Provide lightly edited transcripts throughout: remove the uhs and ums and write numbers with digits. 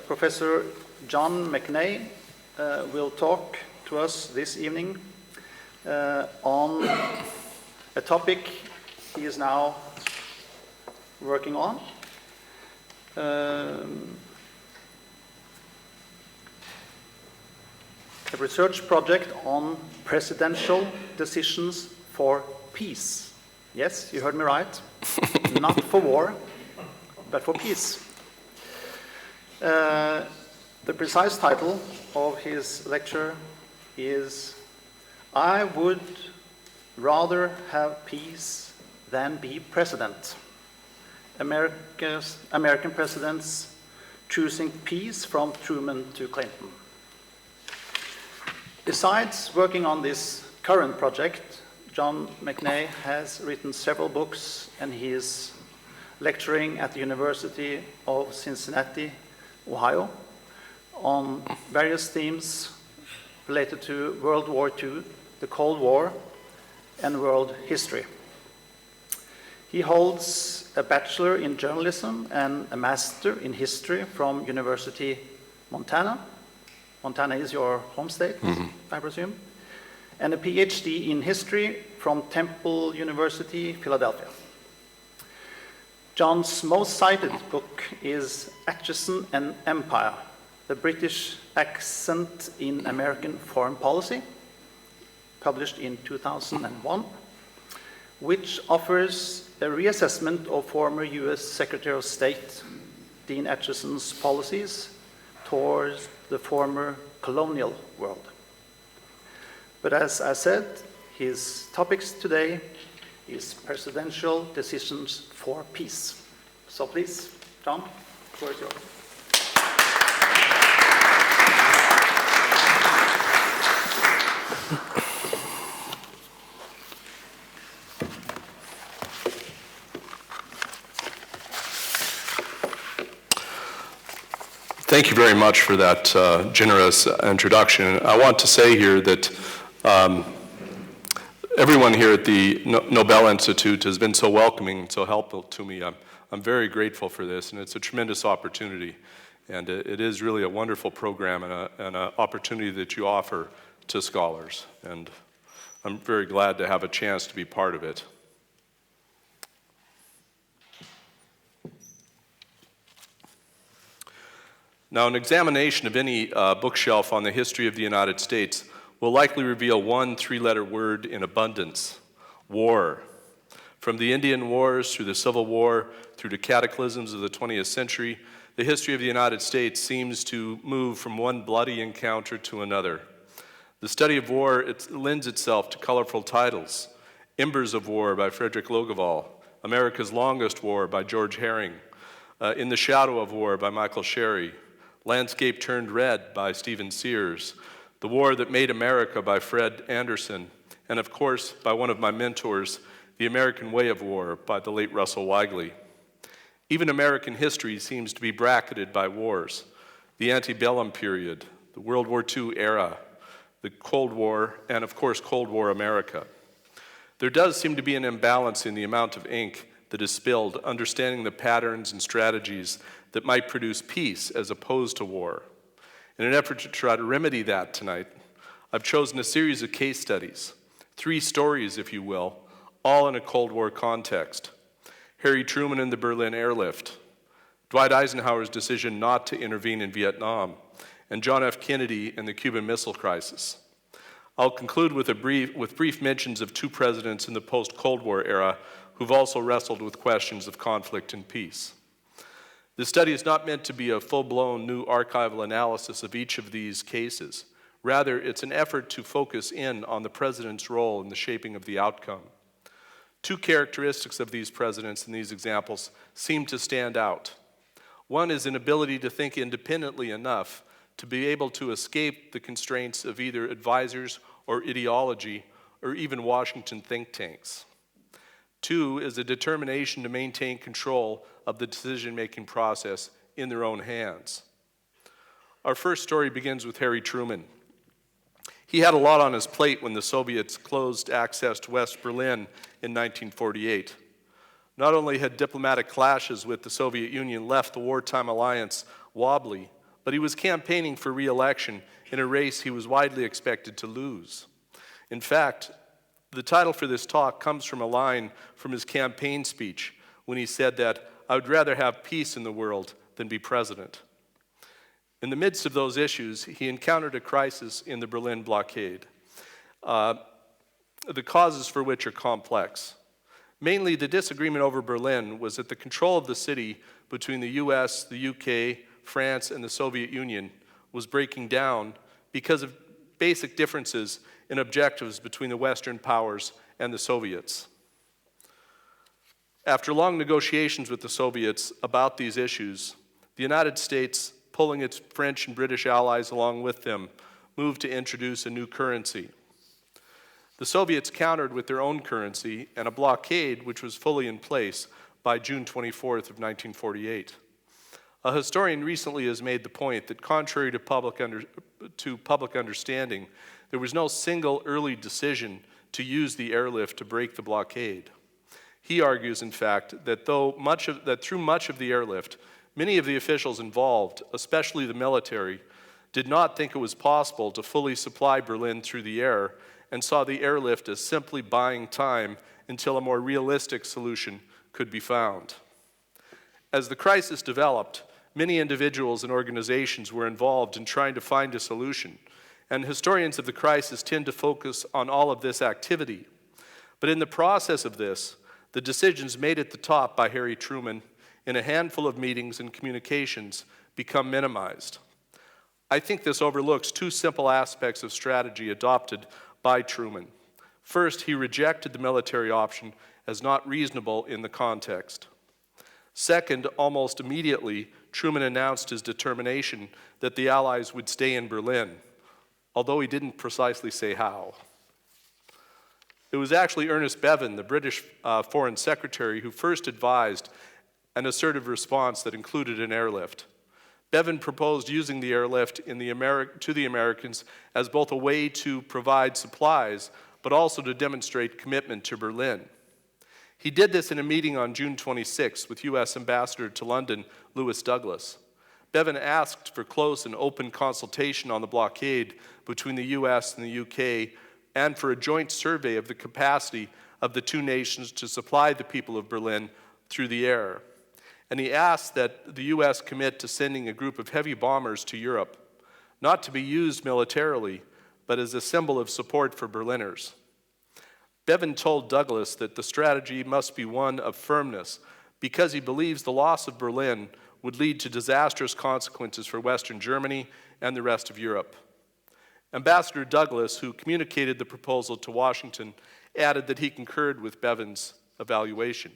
Professor John McNay will talk to us this evening on a topic he is now working on. A research project on presidential decisions for peace. Yes, you heard me right. Not for war, but for peace. The precise title of his lecture is "I would rather have peace than be president. American presidents choosing peace from Truman to Clinton." Besides working on this current project, John McNay has written several books, and he is lecturing at the University of Cincinnati, Ohio, on various themes related to World War II, the Cold War, and world history. He holds a bachelor in journalism and a master in history from University Montana. Montana is your home state, I presume. And a PhD in history from Temple University, Philadelphia. John's most cited book is Atchison and Empire, the British Accent in American Foreign Policy, published in 2001, which offers a reassessment of former US Secretary of State Dean Atchison's policies towards the former colonial world. But as I said, his topics today is presidential decisions for peace. So please, John, the floor is yours. Thank you very much for that generous introduction. I want to say here that everyone here at the Nobel Institute has been so welcoming and so helpful to me. I'm very grateful for this, and it's a tremendous opportunity. And it is really a wonderful program and an opportunity that you offer to scholars. And I'm very glad to have a chance to be part of it. Now, an examination of any bookshelf on the history of the United States will likely reveal one three-letter word in abundance: war. From the Indian Wars through the Civil War, through the cataclysms of the 20th century, the history of the United States seems to move from one bloody encounter to another. The study of war lends itself to colorful titles: Embers of War by Frederick Logevall, America's Longest War by George Herring, In the Shadow of War by Michael Sherry, Landscape Turned Red by Stephen Sears, The War That Made America by Fred Anderson, and of course, by one of my mentors, The American Way of War by the late Russell Weigley. Even American history seems to be bracketed by wars: the antebellum period, the World War II era, the Cold War, and of course, Cold War America. There does seem to be an imbalance in the amount of ink that is spilled, understanding the patterns and strategies that might produce peace as opposed to war. In an effort to try to remedy that tonight, I've chosen a series of case studies, 3 stories, if you will, all in a Cold War context: Harry Truman and the Berlin Airlift, Dwight Eisenhower's decision not to intervene in Vietnam, and John F. Kennedy and the Cuban Missile Crisis. I'll conclude with brief mentions of 2 presidents in the post-Cold War era who've also wrestled with questions of conflict and peace. This study is not meant to be a full-blown new archival analysis of each of these cases. Rather, it's an effort to focus in on the president's role in the shaping of the outcome. 2 characteristics of these presidents in these examples seem to stand out. One is an ability to think independently enough to be able to escape the constraints of either advisors or ideology or even Washington think tanks. 2 is a determination to maintain control of the decision-making process in their own hands. Our first story begins with Harry Truman. He had a lot on his plate when the Soviets closed access to West Berlin in 1948. Not only had diplomatic clashes with the Soviet Union left the wartime alliance wobbly, but he was campaigning for re-election in a race he was widely expected to lose. In fact, the title for this talk comes from a line from his campaign speech when he said that, "I would rather have peace in the world than be president." In the midst of those issues, he encountered a crisis in the Berlin blockade, the causes for which are complex. Mainly, the disagreement over Berlin was that the control of the city between the US, the UK, France, and the Soviet Union was breaking down because of basic differences in objectives between the Western powers and the Soviets. After long negotiations with the Soviets about these issues, the United States, pulling its French and British allies along with them, moved to introduce a new currency. The Soviets countered with their own currency and a blockade which was fully in place by June 24th of 1948. A historian recently has made the point that contrary to public understanding, there was no single early decision to use the airlift to break the blockade. He argues, in fact, that through much of the airlift, many of the officials involved, especially the military, did not think it was possible to fully supply Berlin through the air and saw the airlift as simply buying time until a more realistic solution could be found. As the crisis developed, many individuals and organizations were involved in trying to find a solution, and historians of the crisis tend to focus on all of this activity. But in the process of this, the decisions made at the top by Harry Truman in a handful of meetings and communications become minimized. I think this overlooks two simple aspects of strategy adopted by Truman. First, he rejected the military option as not reasonable in the context. Second, almost immediately, Truman announced his determination that the Allies would stay in Berlin, although he didn't precisely say how. It was actually Ernest Bevin, the British Foreign Secretary, who first advised an assertive response that included an airlift. Bevin proposed using the airlift to the Americans as both a way to provide supplies, but also to demonstrate commitment to Berlin. He did this in a meeting on June 26 with U.S. Ambassador to London, Lewis Douglas. Bevin asked for close and open consultation on the blockade between the U.S. and the U.K. and for a joint survey of the capacity of the two nations to supply the people of Berlin through the air. And he asked that the U.S. commit to sending a group of heavy bombers to Europe, not to be used militarily, but as a symbol of support for Berliners. Bevin told Douglas that the strategy must be one of firmness because he believes the loss of Berlin would lead to disastrous consequences for Western Germany and the rest of Europe. Ambassador Douglas, who communicated the proposal to Washington, added that he concurred with Bevin's evaluation.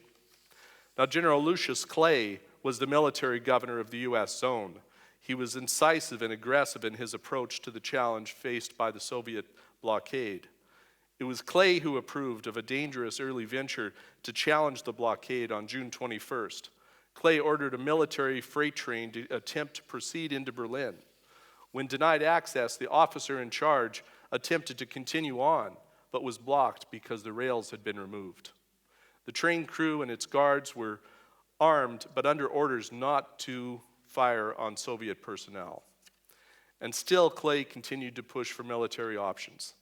Now, General Lucius Clay was the military governor of the U.S. zone. He was incisive and aggressive in his approach to the challenge faced by the Soviet blockade. It was Clay who approved of a dangerous early venture to challenge the blockade on June 21st. Clay ordered a military freight train to attempt to proceed into Berlin. When denied access, the officer in charge attempted to continue on, but was blocked because the rails had been removed. The train crew and its guards were armed, but under orders not to fire on Soviet personnel. And still, Clay continued to push for military options.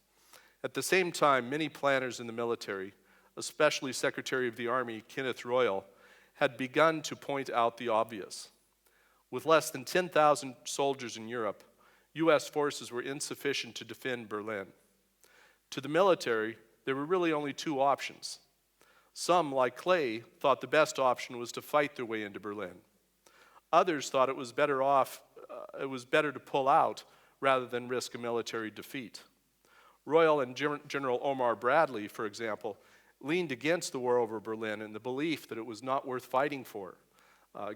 At the same time, many planners in the military, especially Secretary of the Army Kenneth Royal, had begun to point out the obvious. With less than 10,000 soldiers in Europe, U.S. forces were insufficient to defend Berlin. To the military, there were really only two options. Some, like Clay, thought the best option was to fight their way into Berlin. Others thought it was better to pull out rather than risk a military defeat. Royal and General Omar Bradley, for example, leaned against the war over Berlin in the belief that it was not worth fighting for.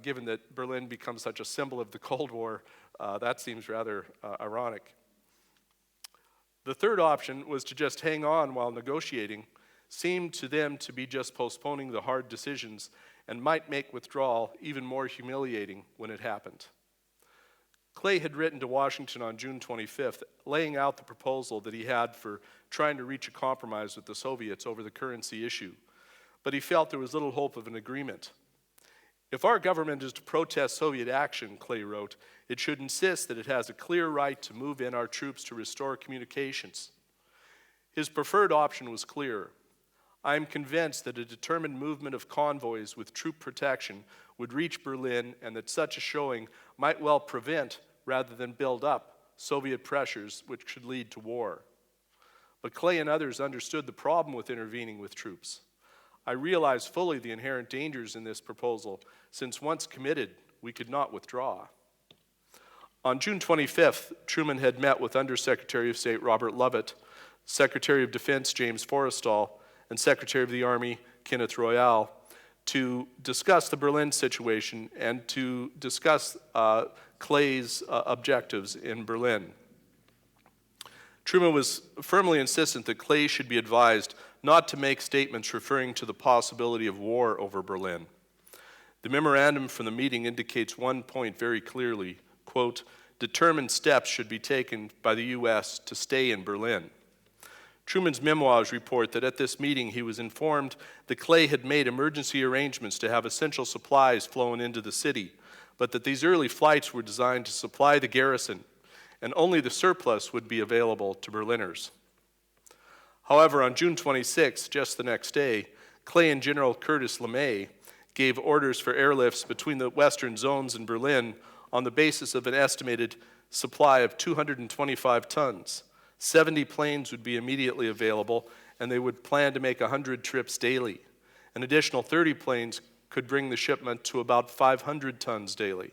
Given that Berlin becomes such a symbol of the Cold War, that seems rather ironic. The third option was to just hang on while negotiating, seemed to them to be just postponing the hard decisions and might make withdrawal even more humiliating when it happened. Clay had written to Washington on June 25th, laying out the proposal that he had for trying to reach a compromise with the Soviets over the currency issue, but he felt there was little hope of an agreement. If our government is to protest Soviet action, Clay wrote, it should insist that it has a clear right to move in our troops to restore communications. His preferred option was clear. I am convinced that a determined movement of convoys with troop protection would reach Berlin and that such a showing might well prevent, rather than build up, Soviet pressures which could lead to war. But Clay and others understood the problem with intervening with troops. I realize fully the inherent dangers in this proposal, since once committed, we could not withdraw. On June 25th, Truman had met with Undersecretary of State Robert Lovett, Secretary of Defense James Forrestal, and Secretary of the Army Kenneth Royal to discuss the Berlin situation and to discuss Clay's objectives in Berlin. Truman was firmly insistent that Clay should be advised not to make statements referring to the possibility of war over Berlin. The memorandum from the meeting indicates one point very clearly, quote, determined steps should be taken by the U.S. to stay in Berlin. Truman's memoirs report that at this meeting he was informed that Clay had made emergency arrangements to have essential supplies flown into the city, but that these early flights were designed to supply the garrison, and only the surplus would be available to Berliners. However, on June 26, just the next day, Clay and General Curtis LeMay gave orders for airlifts between the western zones in Berlin on the basis of an estimated supply of 225 tons. 70 planes would be immediately available, and they would plan to make 100 trips daily. An additional 30 planes could bring the shipment to about 500 tons daily.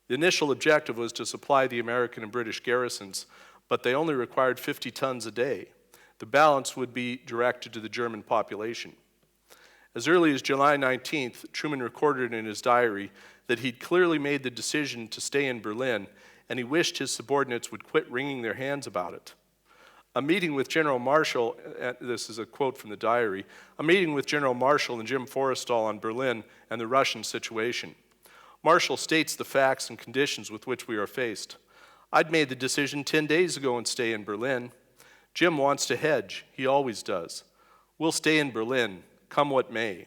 The initial objective was to supply the American and British garrisons, but they only required 50 tons a day. The balance would be directed to the German population. As early as July 19th, Truman recorded in his diary that he'd clearly made the decision to stay in Berlin, and he wished his subordinates would quit wringing their hands about it. A meeting with General Marshall, this is a quote from the diary, a meeting with General Marshall and Jim Forrestal on Berlin and the Russian situation. Marshall states the facts and conditions with which we are faced. I'd made the decision 10 days ago and stay in Berlin. Jim wants to hedge. He always does. We'll stay in Berlin, come what may.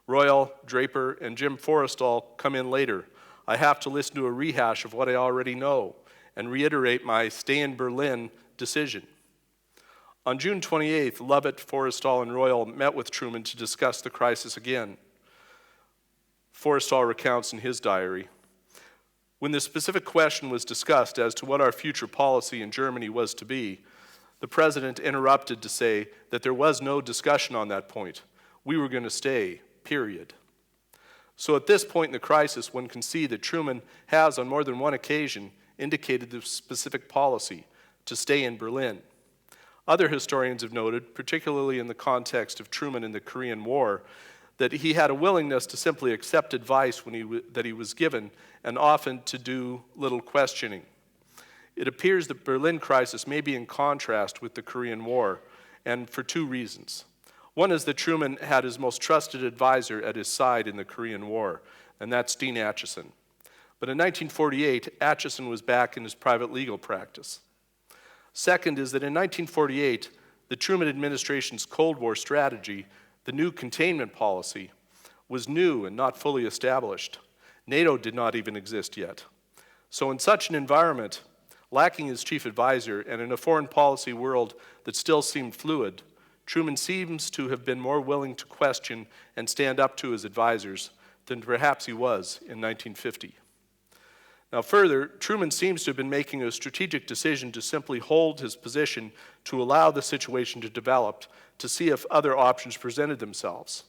Royal, Draper, and Jim Forrestal come in later. I have to listen to a rehash of what I already know and reiterate my stay in Berlin decision. On June 28th, Lovett, Forrestal, and Royal met with Truman to discuss the crisis again. Forrestal recounts in his diary, when the specific question was discussed as to what our future policy in Germany was to be, the president interrupted to say that there was no discussion on that point. We were going to stay, period. So at this point in the crisis, one can see that Truman has, on more than one occasion, indicated the specific policy to stay in Berlin. Other historians have noted, particularly in the context of Truman in the Korean War, that he had a willingness to simply accept advice that he was given, and often to do little questioning. It appears the Berlin crisis may be in contrast with the Korean War, and for two reasons. One is that Truman had his most trusted advisor at his side in the Korean War, and that's Dean Acheson. But in 1948, Acheson was back in his private legal practice. Second is that in 1948, the Truman administration's Cold War strategy, the new containment policy, was new and not fully established. NATO did not even exist yet. So in such an environment, lacking his chief advisor and in a foreign policy world that still seemed fluid, Truman seems to have been more willing to question and stand up to his advisors than perhaps he was in 1950. Now further, Truman seems to have been making a strategic decision to simply hold his position to allow the situation to develop, to see if other options presented themselves.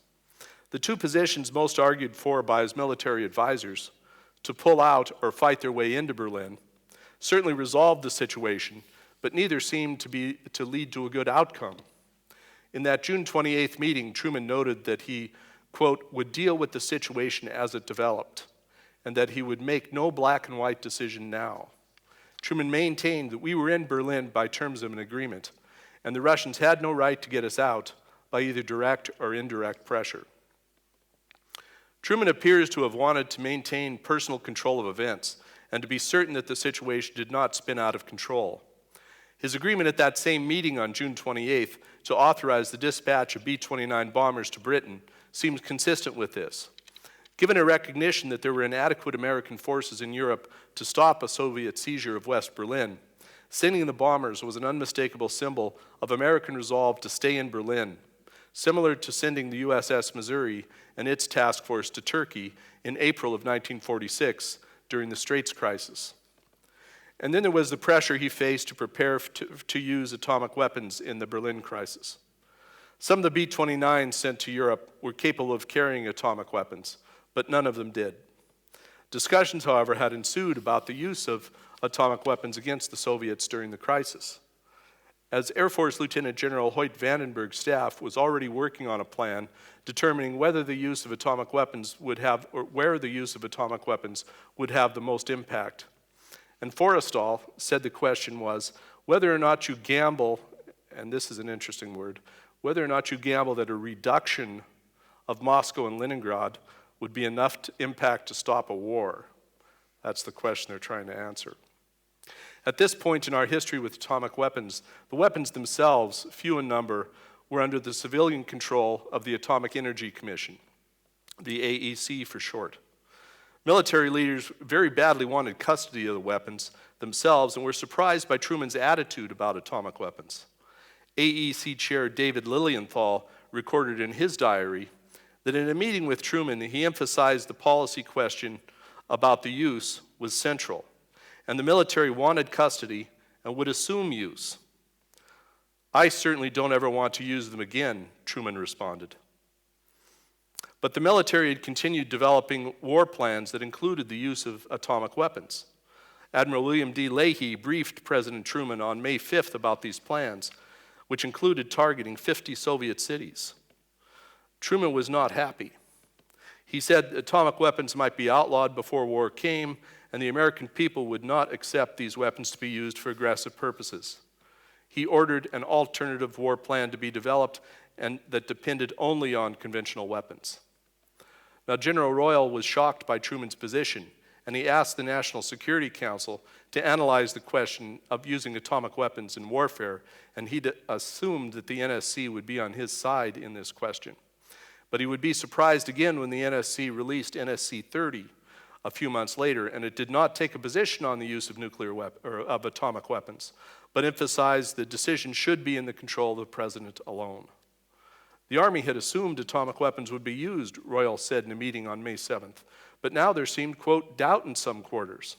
The two positions most argued for by his military advisors, to pull out or fight their way into Berlin, certainly resolved the situation, but neither seemed to lead to a good outcome. In that June 28th meeting, Truman noted that he, quote, would deal with the situation as it developed, and that he would make no black and white decision now. Truman maintained that we were in Berlin by terms of an agreement, and the Russians had no right to get us out by either direct or indirect pressure. Truman appears to have wanted to maintain personal control of events and to be certain that the situation did not spin out of control. His agreement at that same meeting on June 28th to authorize the dispatch of B-29 bombers to Britain seems consistent with this. Given a recognition that there were inadequate American forces in Europe to stop a Soviet seizure of West Berlin, sending the bombers was an unmistakable symbol of American resolve to stay in Berlin, similar to sending the USS Missouri and its task force to Turkey in April of 1946 during the Straits crisis. And then there was the pressure he faced to prepare to use atomic weapons in the Berlin crisis. Some of the B-29s sent to Europe were capable of carrying atomic weapons, but none of them did. Discussions, however, had ensued about the use of atomic weapons against the Soviets during the crisis. As Air Force Lieutenant General Hoyt Vandenberg's staff was already working on a plan determining whether the use of atomic weapons would have, or where the use of atomic weapons would have the most impact. And Forrestal said the question was whether or not you gamble, and this is an interesting word, whether or not you gamble that a reduction of Moscow and Leningrad would be enough impact to stop a war. That's the question they're trying to answer. At this point in our history with atomic weapons, the weapons themselves, few in number, were under the civilian control of the Atomic Energy Commission, the AEC for short. Military leaders very badly wanted custody of the weapons themselves and were surprised by Truman's attitude about atomic weapons. AEC Chair David Lilienthal recorded in his diary that in a meeting with Truman, he emphasized the policy question about the use was central, and the military wanted custody and would assume use. I certainly don't ever want to use them again, Truman responded. But the military had continued developing war plans that included the use of atomic weapons. Admiral William D. Leahy briefed President Truman on May 5th about these plans, which included targeting 50 Soviet cities. Truman was not happy. He said atomic weapons might be outlawed before war came, and the American people would not accept these weapons to be used for aggressive purposes. He ordered an alternative war plan to be developed and that depended only on conventional weapons. Now, General Royal was shocked by Truman's position, and he asked the National Security Council to analyze the question of using atomic weapons in warfare, and he assumed that the NSC would be on his side in this question. But he would be surprised again when the NSC released NSC 30 a few months later, and it did not take a position on the use of of atomic weapons, but emphasized the decision should be in the control of the president alone. The Army had assumed atomic weapons would be used, Royal said in a meeting on May 7th, but now there seemed, quote, doubt in some quarters.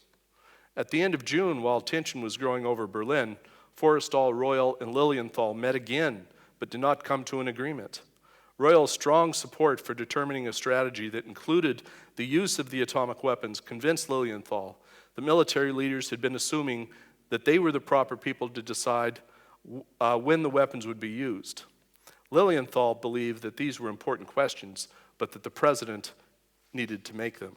At the end of June, while tension was growing over Berlin, Forrestal, Royal, and Lilienthal met again, but did not come to an agreement. Royal's strong support for determining a strategy that included the use of the atomic weapons convinced Lilienthal that military leaders had been assuming that they were the proper people to decide when the weapons would be used. Lilienthal believed that these were important questions, but that the president needed to make them.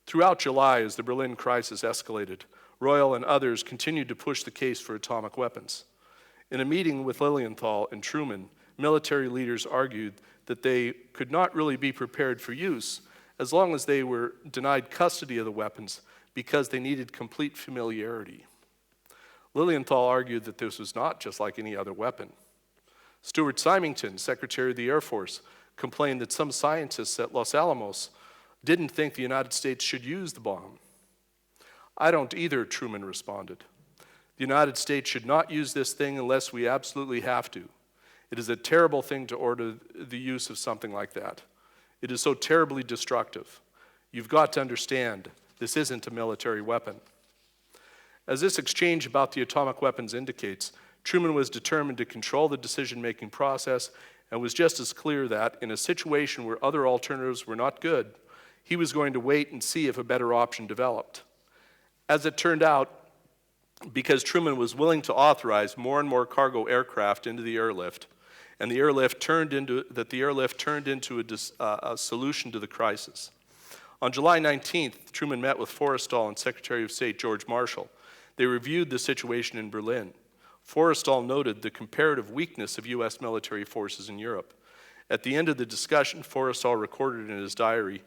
Throughout July, as the Berlin crisis escalated, Royal and others continued to push the case for atomic weapons. In a meeting with Lilienthal and Truman, military leaders argued that they could not really be prepared for use as long as they were denied custody of the weapons because they needed complete familiarity. Lilienthal argued that this was not just like any other weapon. Stuart Symington, Secretary of the Air Force, complained that some scientists at Los Alamos didn't think the United States should use the bomb. I don't either, Truman responded. The United States should not use this thing unless we absolutely have to. It is a terrible thing to order the use of something like that. It is so terribly destructive. You've got to understand, this isn't a military weapon. As this exchange about the atomic weapons indicates, Truman was determined to control the decision-making process and was just as clear that, in a situation where other alternatives were not good, he was going to wait and see if a better option developed. As it turned out, because Truman was willing to authorize more and more cargo aircraft into the airlift, and the airlift turned into a solution to the crisis. On July 19th, Truman met with Forrestal and Secretary of State George Marshall. They reviewed the situation in Berlin. Forrestal noted the comparative weakness of U.S. military forces in Europe. At the end of the discussion, Forrestal recorded in his diary,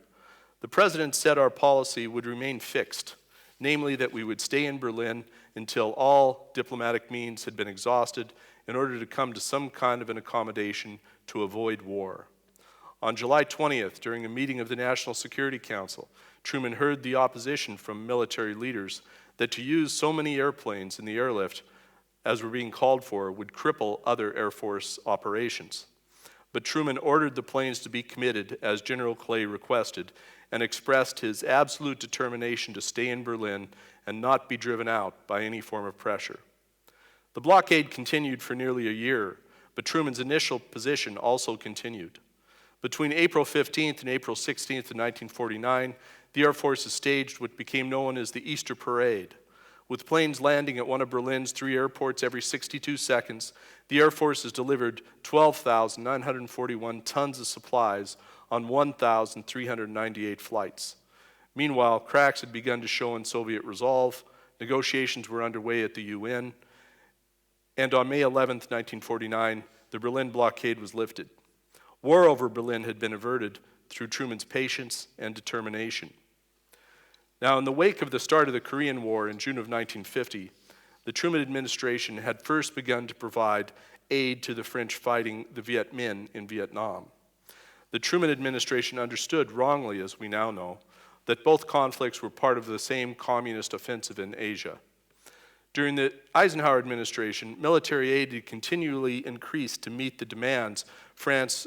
"The President said our policy would remain fixed, namely that we would stay in Berlin until all diplomatic means had been exhausted in order to come to some kind of an accommodation to avoid war. On July 20th, during a meeting of the National Security Council, Truman heard the opposition from military leaders that to use so many airplanes in the airlift as were being called for would cripple other Air Force operations. But Truman ordered the planes to be committed as General Clay requested and expressed his absolute determination to stay in Berlin and not be driven out by any form of pressure. The blockade continued for nearly a year, but Truman's initial position also continued. Between April 15th and April 16th of 1949, the Air Forces staged what became known as the Easter Parade. With planes landing at one of Berlin's 3 airports every 62 seconds, the Air Forces delivered 12,941 tons of supplies on 1,398 flights. Meanwhile, cracks had begun to show in Soviet resolve, negotiations were underway at the UN, and on May 11, 1949, the Berlin blockade was lifted. War over Berlin had been averted through Truman's patience and determination. Now, in the wake of the start of the Korean War in June of 1950, the Truman administration had first begun to provide aid to the French fighting the Viet Minh in Vietnam. The Truman administration understood wrongly, as we now know, that both conflicts were part of the same communist offensive in Asia. During the Eisenhower administration, military aid had continually increased to meet the demands France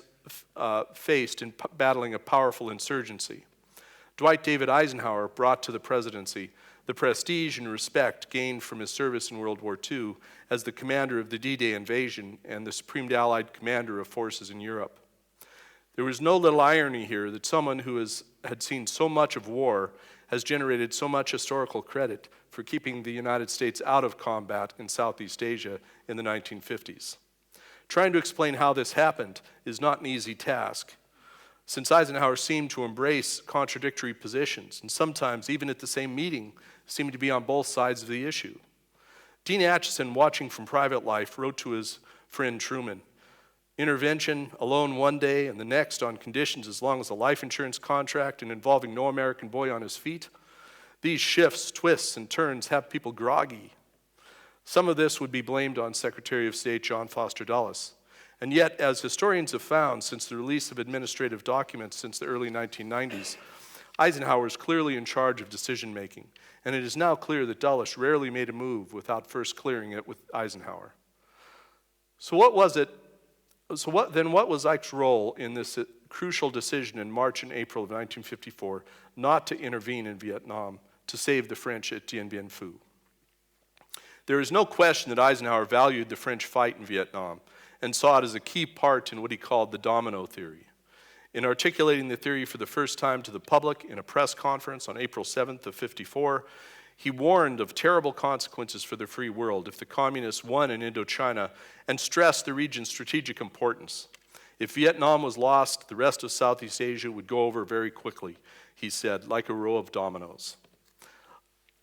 faced in battling a powerful insurgency. Dwight David Eisenhower brought to the presidency the prestige and respect gained from his service in World War II as the commander of the D-Day invasion and the Supreme Allied commander of forces in Europe. There was no little irony here that someone who had seen so much of war has generated so much historical credit for keeping the United States out of combat in Southeast Asia in the 1950s. Trying to explain how this happened is not an easy task, since Eisenhower seemed to embrace contradictory positions, and sometimes, even at the same meeting, seemed to be on both sides of the issue. Dean Acheson, watching from private life, wrote to his friend Truman, "Intervention alone one day and the next on conditions as long as a life insurance contract and involving no American boy on his feet. These shifts, twists, and turns have people groggy." Some of this would be blamed on Secretary of State John Foster Dulles. And yet, as historians have found since the release of administrative documents since the early 1990s, Eisenhower is clearly in charge of decision-making, and it is now clear that Dulles rarely made a move without first clearing it with Eisenhower. So what was Ike's role in this crucial decision in March and April of 1954 not to intervene in Vietnam to save the French at Dien Bien Phu? There is no question that Eisenhower valued the French fight in Vietnam and saw it as a key part in what he called the domino theory. In articulating the theory for the first time to the public in a press conference on April 7th of 54, he warned of terrible consequences for the free world if the communists won in Indochina and stressed the region's strategic importance. If Vietnam was lost, the rest of Southeast Asia would go over very quickly, he said, like a row of dominoes.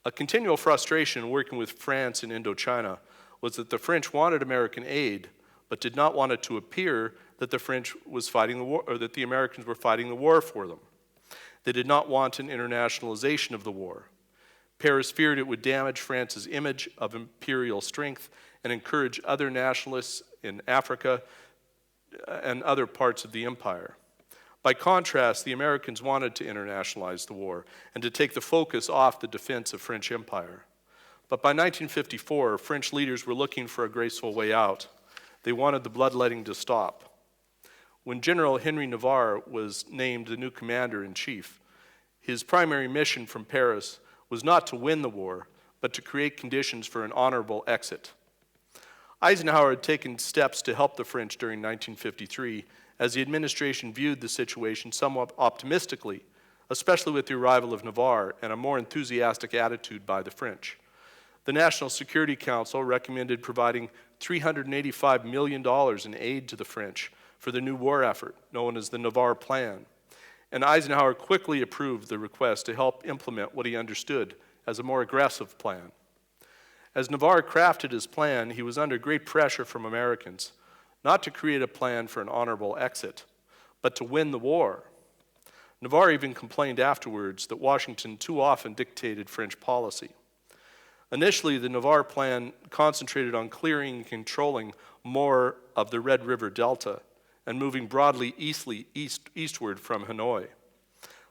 A continual frustration working with France in Indochina was that the French wanted American aid, but did not want it to appear that the French was fighting the war, or that the Americans were fighting the war for them. They did not want an internationalization of the war. Paris feared it would damage France's image of imperial strength and encourage other nationalists in Africa and other parts of the empire. By contrast, the Americans wanted to internationalize the war and to take the focus off the defense of French empire. But by 1954, French leaders were looking for a graceful way out. They wanted the bloodletting to stop. When General Henry Navarre was named the new commander-in-chief, his primary mission from Paris was not to win the war, but to create conditions for an honorable exit. Eisenhower had taken steps to help the French during 1953, as the administration viewed the situation somewhat optimistically, especially with the arrival of Navarre and a more enthusiastic attitude by the French. The National Security Council recommended providing $385 million in aid to the French for the new war effort, known as the Navarre Plan. And Eisenhower quickly approved the request to help implement what he understood as a more aggressive plan. As Navarre crafted his plan, he was under great pressure from Americans, not to create a plan for an honorable exit, but to win the war. Navarre even complained afterwards that Washington too often dictated French policy. Initially, the Navarre Plan concentrated on clearing and controlling more of the Red River Delta and moving broadly eastward from Hanoi.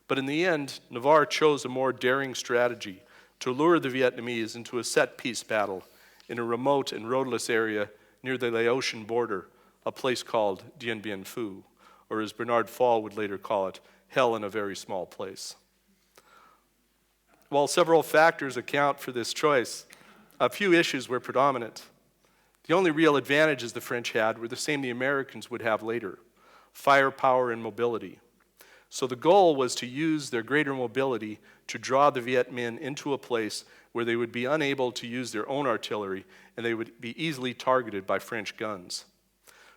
But in the end, Navarre chose a more daring strategy to lure the Vietnamese into a set-piece battle in a remote and roadless area near the Laotian border, a place called Dien Bien Phu, or as Bernard Fall would later call it, hell in a very small place. While several factors account for this choice, a few issues were predominant. The only real advantages the French had were the same the Americans would have later: firepower and mobility. So the goal was to use their greater mobility to draw the Viet Minh into a place where they would be unable to use their own artillery and they would be easily targeted by French guns.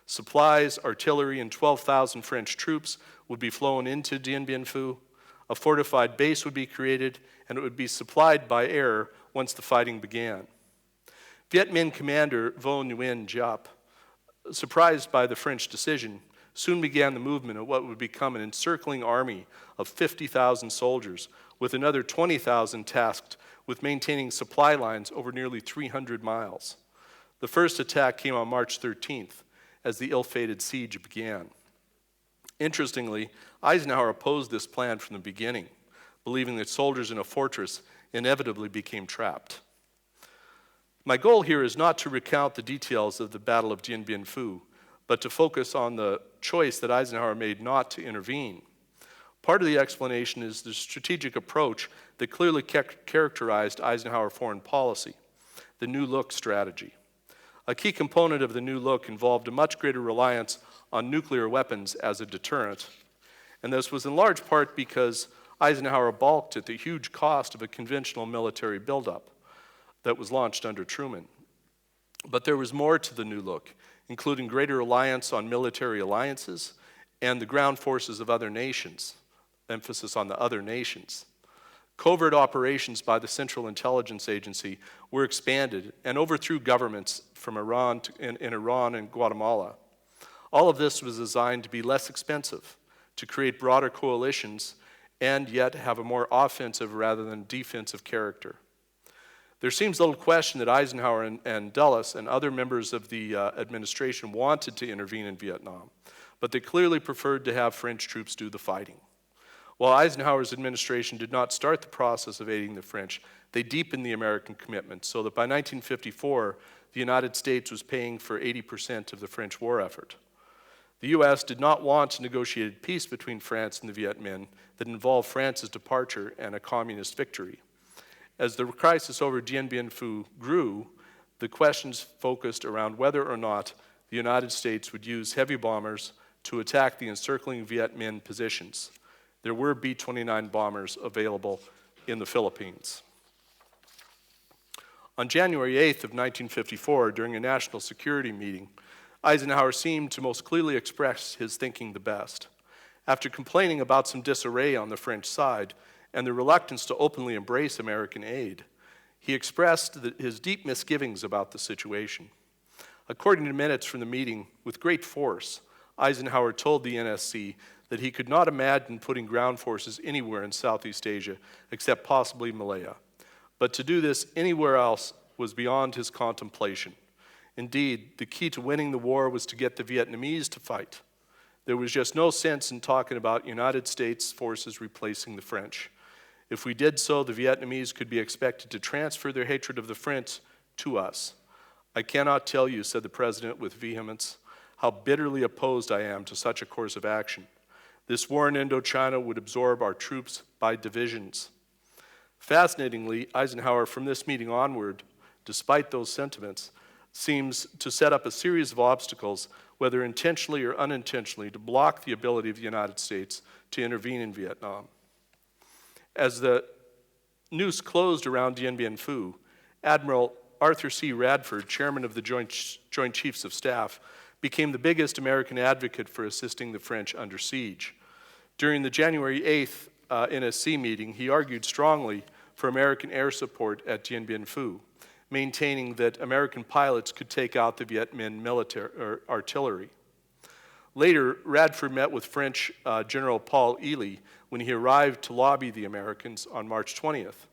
Supplies, artillery, and 12,000 French troops would be flown into Dien Bien Phu. A fortified base would be created, and it would be supplied by air once the fighting began. Viet Minh commander Vo Nguyen Giap, surprised by the French decision, soon began the movement of what would become an encircling army of 50,000 soldiers, with another 20,000 tasked with maintaining supply lines over nearly 300 miles. The first attack came on March 13th, as the ill-fated siege began. Interestingly, Eisenhower opposed this plan from the beginning, believing that soldiers in a fortress inevitably became trapped. My goal here is not to recount the details of the Battle of Dien Bien Phu, but to focus on the choice that Eisenhower made not to intervene. Part of the explanation is the strategic approach that clearly characterized Eisenhower foreign policy, the New Look strategy. A key component of the New Look involved a much greater reliance on nuclear weapons as a deterrent, and this was in large part because Eisenhower balked at the huge cost of a conventional military buildup that was launched under Truman. But there was more to the New Look, including greater reliance on military alliances and the ground forces of other nations, emphasis on the other nations. Covert operations by the Central Intelligence Agency were expanded and overthrew governments from Iran in Iran and Guatemala. All of this was designed to be less expensive, to create broader coalitions, and yet have a more offensive rather than defensive character. There seems little question that Eisenhower and Dulles and other members of the administration wanted to intervene in Vietnam, but they clearly preferred to have French troops do the fighting. While Eisenhower's administration did not start the process of aiding the French, they deepened the American commitment so that by 1954, the United States was paying for 80% of the French war effort. The U.S. did not want a negotiated peace between France and the Viet Minh that involved France's departure and a communist victory. As the crisis over Dien Bien Phu grew, the questions focused around whether or not the United States would use heavy bombers to attack the encircling Viet Minh positions. There were B-29 bombers available in the Philippines. On January 8th of 1954, during a national security meeting, Eisenhower seemed to most clearly express his thinking the best. After complaining about some disarray on the French side and the reluctance to openly embrace American aid, he expressed his deep misgivings about the situation. According to minutes from the meeting, with great force, Eisenhower told the NSC that he could not imagine putting ground forces anywhere in Southeast Asia except possibly Malaya. But to do this anywhere else was beyond his contemplation. Indeed, the key to winning the war was to get the Vietnamese to fight. There was just no sense in talking about United States forces replacing the French. If we did so, the Vietnamese could be expected to transfer their hatred of the French to us. I cannot tell you, said the president with vehemence, how bitterly opposed I am to such a course of action. This war in Indochina would absorb our troops by divisions. Fascinatingly, Eisenhower, from this meeting onward, despite those sentiments, seems to set up a series of obstacles, whether intentionally or unintentionally, to block the ability of the United States to intervene in Vietnam. As the noose closed around Dien Bien Phu, Admiral Arthur C. Radford, chairman of the Joint Chiefs of Staff, became the biggest American advocate for assisting the French under siege. During the January 8th NSC meeting, he argued strongly for American air support at Dien Bien Phu, maintaining that American pilots could take out the Viet Minh artillery. Later, Radford met with French General Paul Ely when he arrived to lobby the Americans on March 20th.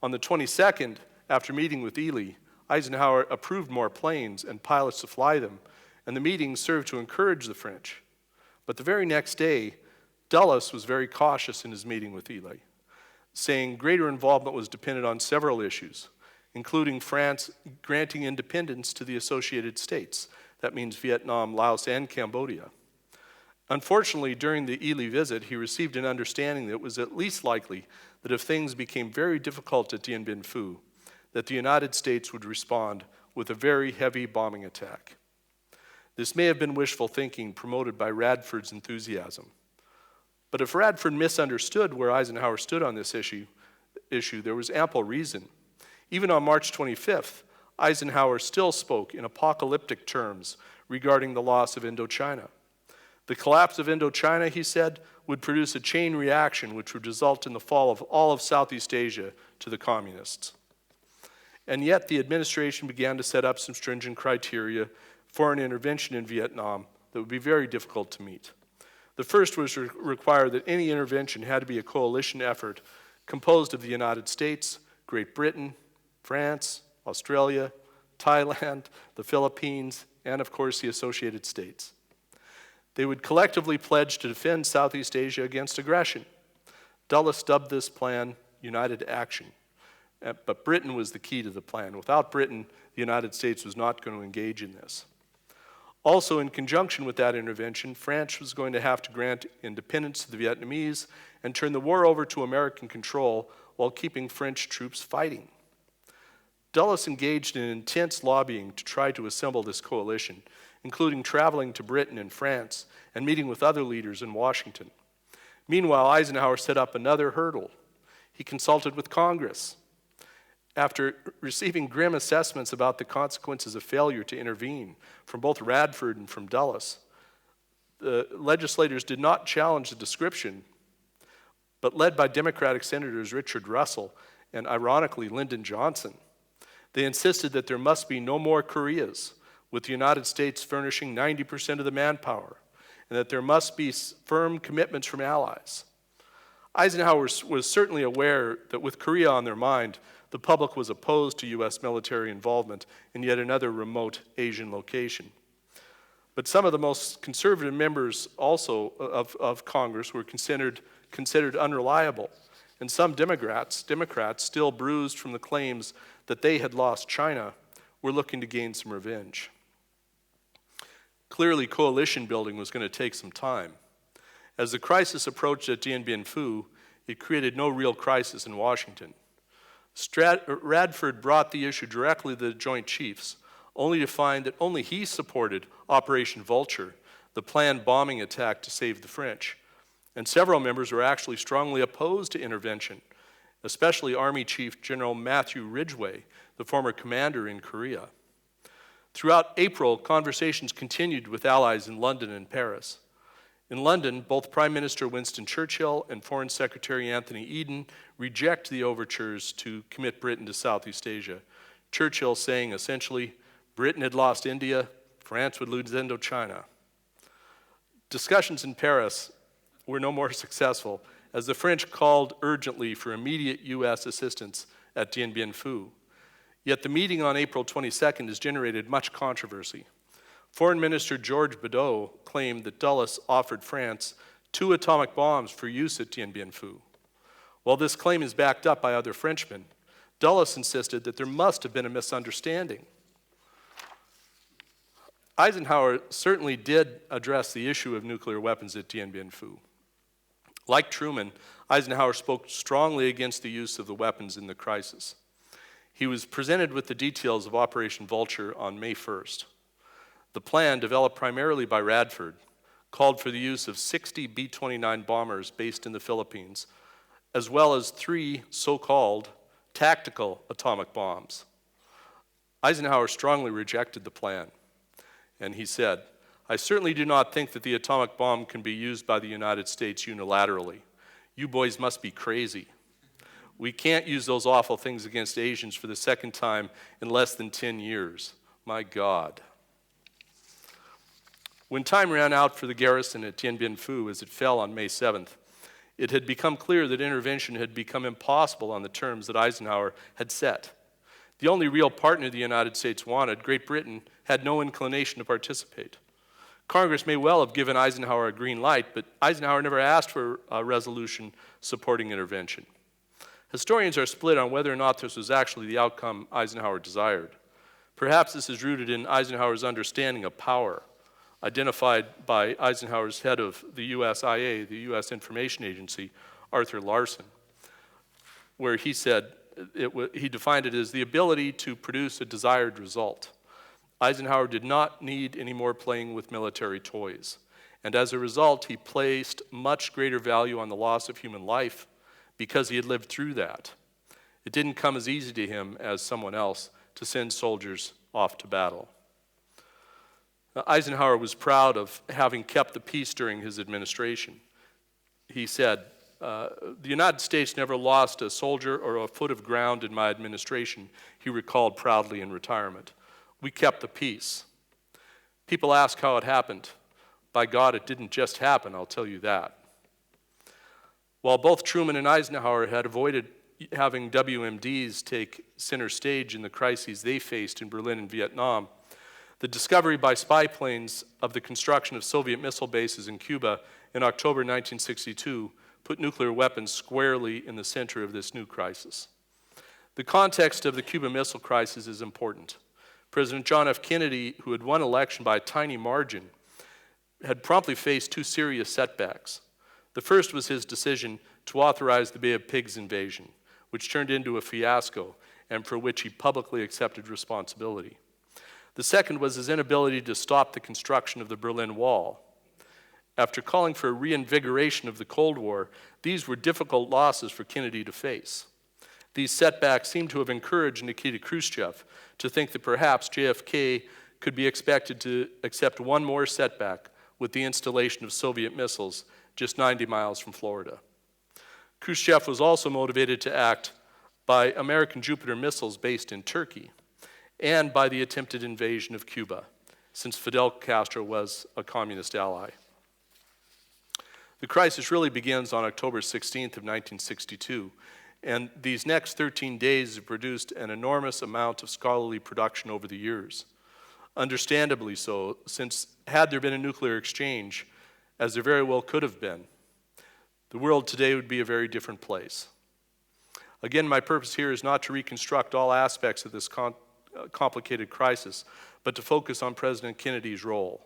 On the 22nd, after meeting with Ely, Eisenhower approved more planes and pilots to fly them, and the meeting served to encourage the French. But the very next day, Dulles was very cautious in his meeting with Ely, saying greater involvement was dependent on several issues, including France granting independence to the Associated States. That means Vietnam, Laos, and Cambodia. Unfortunately, during the Ely visit, he received an understanding that it was at least likely that if things became very difficult at Dien Bien Phu, that the United States would respond with a very heavy bombing attack. This may have been wishful thinking promoted by Radford's enthusiasm. But if Radford misunderstood where Eisenhower stood on this issue, there was ample reason. Even on March 25th, Eisenhower still spoke in apocalyptic terms regarding the loss of Indochina. The collapse of Indochina, he said, would produce a chain reaction which would result in the fall of all of Southeast Asia to the communists. And yet the administration began to set up some stringent criteria for an intervention in Vietnam that would be very difficult to meet. The first was to require that any intervention had to be a coalition effort composed of the United States, Great Britain, France, Australia, Thailand, the Philippines, and of course the Associated States. They would collectively pledge to defend Southeast Asia against aggression. Dulles dubbed this plan United Action. But Britain was the key to the plan. Without Britain, the United States was not going to engage in this. Also, in conjunction with that intervention, France was going to have to grant independence to the Vietnamese and turn the war over to American control while keeping French troops fighting. Dulles engaged in intense lobbying to try to assemble this coalition, including traveling to Britain and France and meeting with other leaders in Washington. Meanwhile, Eisenhower set up another hurdle. He consulted with Congress. After receiving grim assessments about the consequences of failure to intervene from both Radford and from Dulles, the legislators did not challenge the description, but led by Democratic Senators Richard Russell and, ironically, Lyndon Johnson, they insisted that there must be no more Koreas, with the United States furnishing 90% of the manpower, and that there must be firm commitments from allies. Eisenhower was certainly aware that with Korea on their mind, the public was opposed to U.S. military involvement in yet another remote Asian location. But some of the most conservative members also of Congress were considered unreliable, and some Democrats, still bruised from the claims that they had lost China, were looking to gain some revenge. Clearly, coalition building was going to take some time. As the crisis approached at Dien Bien Phu, it created no real crisis in Washington. Radford brought the issue directly to the Joint Chiefs, only to find that only he supported Operation Vulture, the planned bombing attack to save the French. And several members were actually strongly opposed to intervention, especially Army Chief General Matthew Ridgway, the former commander in Korea. Throughout April, conversations continued with allies in London and Paris. In London, both Prime Minister Winston Churchill and Foreign Secretary Anthony Eden reject the overtures to commit Britain to Southeast Asia. Churchill saying essentially, Britain had lost India, France would lose Indochina. Discussions in Paris were no more successful as the French called urgently for immediate U.S. assistance at Dien Bien Phu. Yet the meeting on April 22nd has generated much controversy. Foreign Minister George Bidault claimed that Dulles offered France 2 atomic bombs for use at Dien Bien Phu. While this claim is backed up by other Frenchmen, Dulles insisted that there must have been a misunderstanding. Eisenhower certainly did address the issue of nuclear weapons at Dien Bien Phu. Like Truman, Eisenhower spoke strongly against the use of the weapons in the crisis. He was presented with the details of Operation Vulture on May 1st. The plan, developed primarily by Radford, called for the use of 60 B-29 bombers based in the Philippines, as well as 3 so-called tactical atomic bombs. Eisenhower strongly rejected the plan, and he said, "I certainly do not think that the atomic bomb can be used by the United States unilaterally. You boys must be crazy. We can't use those awful things against Asians for the second time in less than 10 years. My God." When time ran out for the garrison at Dien Bien Phu as it fell on May 7th, it had become clear that intervention had become impossible on the terms that Eisenhower had set. The only real partner the United States wanted, Great Britain, had no inclination to participate. Congress may well have given Eisenhower a green light, but Eisenhower never asked for a resolution supporting intervention. Historians are split on whether or not this was actually the outcome Eisenhower desired. Perhaps this is rooted in Eisenhower's understanding of power, identified by Eisenhower's head of the USIA, the U.S. Information Agency, Arthur Larson, where he said, he defined it as the ability to produce a desired result. Eisenhower did not need any more playing with military toys, and as a result, he placed much greater value on the loss of human life because he had lived through that. It didn't come as easy to him as someone else to send soldiers off to battle. Eisenhower was proud of having kept the peace during his administration. He said, the United States never lost a soldier or a foot of ground in my administration, he recalled proudly in retirement. We kept the peace. People ask how it happened. By God, it didn't just happen, I'll tell you that. While both Truman and Eisenhower had avoided having WMDs take center stage in the crises they faced in Berlin and Vietnam, the discovery by spy planes of the construction of Soviet missile bases in Cuba in October 1962 put nuclear weapons squarely in the center of this new crisis. The context of the Cuban Missile Crisis is important. President John F. Kennedy, who had won election by a tiny margin, had promptly faced two serious setbacks. The first was his decision to authorize the Bay of Pigs invasion, which turned into a fiasco and for which he publicly accepted responsibility. The second was his inability to stop the construction of the Berlin Wall. After calling for a reinvigoration of the Cold War, these were difficult losses for Kennedy to face. These setbacks seem to have encouraged Nikita Khrushchev to think that perhaps JFK could be expected to accept one more setback with the installation of Soviet missiles just 90 miles from Florida. Khrushchev was also motivated to act by American Jupiter missiles based in Turkey and by the attempted invasion of Cuba, since Fidel Castro was a communist ally. The crisis really begins on October 16th of 1962, and these next 13 days have produced an enormous amount of scholarly production over the years. Understandably so, since had there been a nuclear exchange, as there very well could have been, the world today would be a very different place. Again, my purpose here is not to reconstruct all aspects of this complicated crisis, but to focus on President Kennedy's role.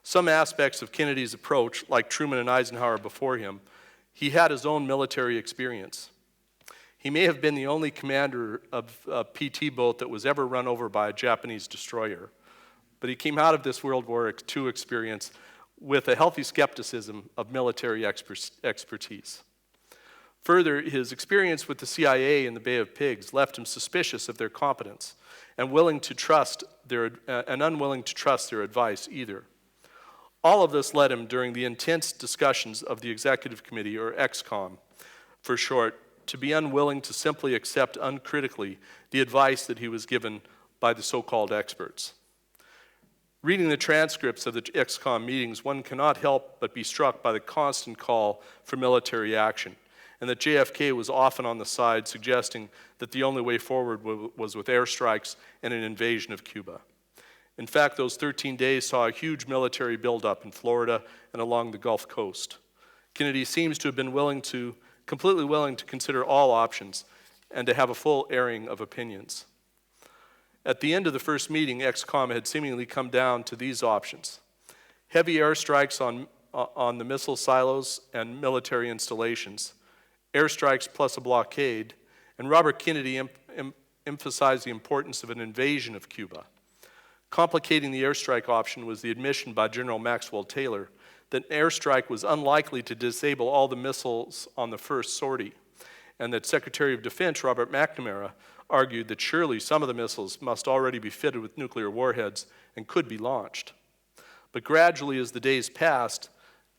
Some aspects of Kennedy's approach, like Truman and Eisenhower before him, he had his own military experience. He may have been the only commander of a PT boat that was ever run over by a Japanese destroyer, but he came out of this World War II experience with a healthy skepticism of military expertise. Further, his experience with the CIA in the Bay of Pigs left him suspicious of their competence and unwilling to trust their advice either. All of this led him, during the intense discussions of the Executive Committee, or EXCOM for short, to be unwilling to simply accept uncritically the advice that he was given by the so-called experts. Reading the transcripts of the EXCOM meetings, one cannot help but be struck by the constant call for military action, and that JFK was often on the side suggesting that the only way forward was with airstrikes and an invasion of Cuba. In fact, those 13 days saw a huge military buildup in Florida and along the Gulf Coast. Kennedy seems to have been completely willing to consider all options and to have a full airing of opinions. At the end of the first meeting, EXCOM had seemingly come down to these options: heavy airstrikes on the missile silos and military installations, airstrikes plus a blockade, and Robert Kennedy emphasized the importance of an invasion of Cuba. Complicating the airstrike option was the admission by General Maxwell Taylor that an airstrike was unlikely to disable all the missiles on the first sortie, and that Secretary of Defense Robert McNamara argued that surely some of the missiles must already be fitted with nuclear warheads and could be launched. But gradually, as the days passed,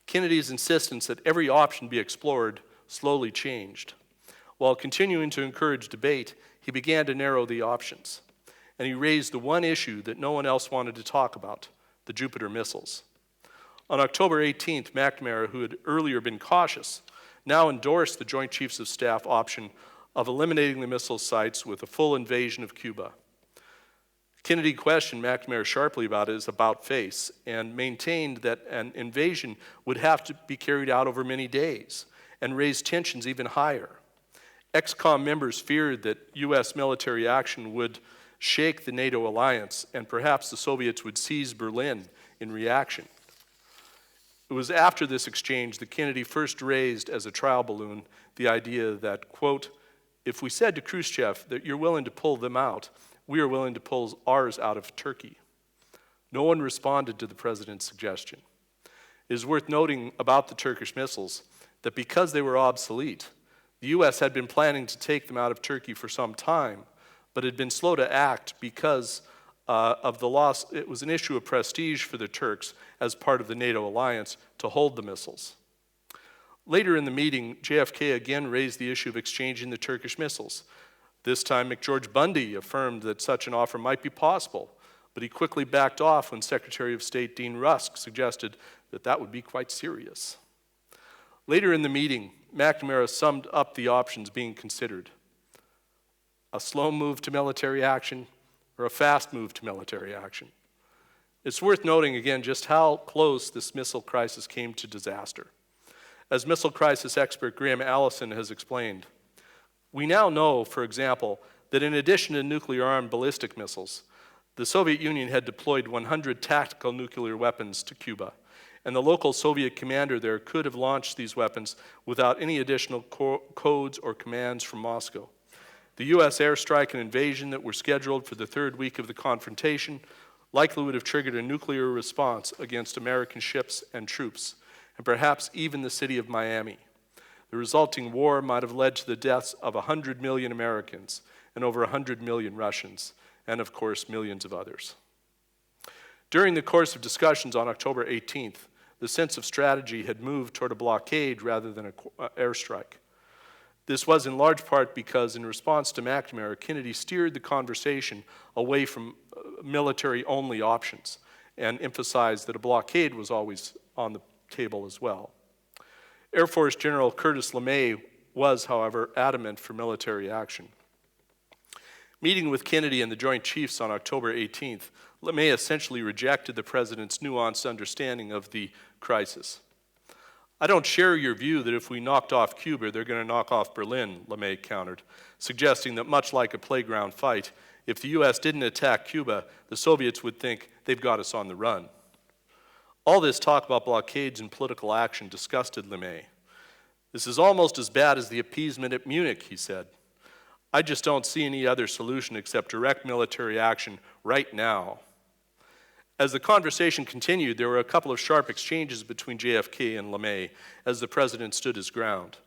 Kennedy's insistence that every option be explored slowly changed. While continuing to encourage debate, he began to narrow the options, and he raised the one issue that no one else wanted to talk about: the Jupiter missiles. On October 18th, McNamara, who had earlier been cautious, now endorsed the Joint Chiefs of Staff option of eliminating the missile sites with a full invasion of Cuba. Kennedy questioned McNamara sharply about his about-face and maintained that an invasion would have to be carried out over many days and raise tensions even higher. Ex-com members feared that U.S. military action would shake the NATO alliance and perhaps the Soviets would seize Berlin in reaction. It was after this exchange that Kennedy first raised as a trial balloon the idea that, quote, if we said to Khrushchev that you're willing to pull them out, we are willing to pull ours out of Turkey. No one responded to the president's suggestion. It is worth noting about the Turkish missiles that because they were obsolete, the U.S. had been planning to take them out of Turkey for some time, but had been slow to act because of the loss. It was an issue of prestige for the Turks as part of the NATO alliance to hold the missiles. Later in the meeting, JFK again raised the issue of exchanging the Turkish missiles. This time, McGeorge Bundy affirmed that such an offer might be possible, but he quickly backed off when Secretary of State Dean Rusk suggested that that would be quite serious. Later in the meeting, McNamara summed up the options being considered: a slow move to military action or a fast move to military action. It's worth noting again just how close this missile crisis came to disaster. As missile crisis expert Graham Allison has explained, we now know, for example, that in addition to nuclear-armed ballistic missiles, the Soviet Union had deployed 100 tactical nuclear weapons to Cuba, and the local Soviet commander there could have launched these weapons without any additional codes or commands from Moscow. The U.S. airstrike and invasion that were scheduled for the third week of the confrontation likely would have triggered a nuclear response against American ships and troops, and perhaps even the city of Miami. The resulting war might have led to the deaths of 100 million Americans and over 100 million Russians, and of course, millions of others. During the course of discussions on October 18th, the sense of strategy had moved toward a blockade rather than an airstrike. This was in large part because, in response to McNamara, Kennedy steered the conversation away from military-only options and emphasized that a blockade was always on the table as well. Air Force General Curtis LeMay was, however, adamant for military action. Meeting with Kennedy and the Joint Chiefs on October 18th, LeMay essentially rejected the president's nuanced understanding of the crisis. I don't share your view that if we knocked off Cuba, they're going to knock off Berlin, LeMay countered, suggesting that much like a playground fight, if the U.S. didn't attack Cuba, the Soviets would think they've got us on the run. All this talk about blockades and political action disgusted LeMay. This is almost as bad as the appeasement at Munich, he said. I just don't see any other solution except direct military action right now. As the conversation continued, there were a couple of sharp exchanges between JFK and LeMay as the president stood his ground.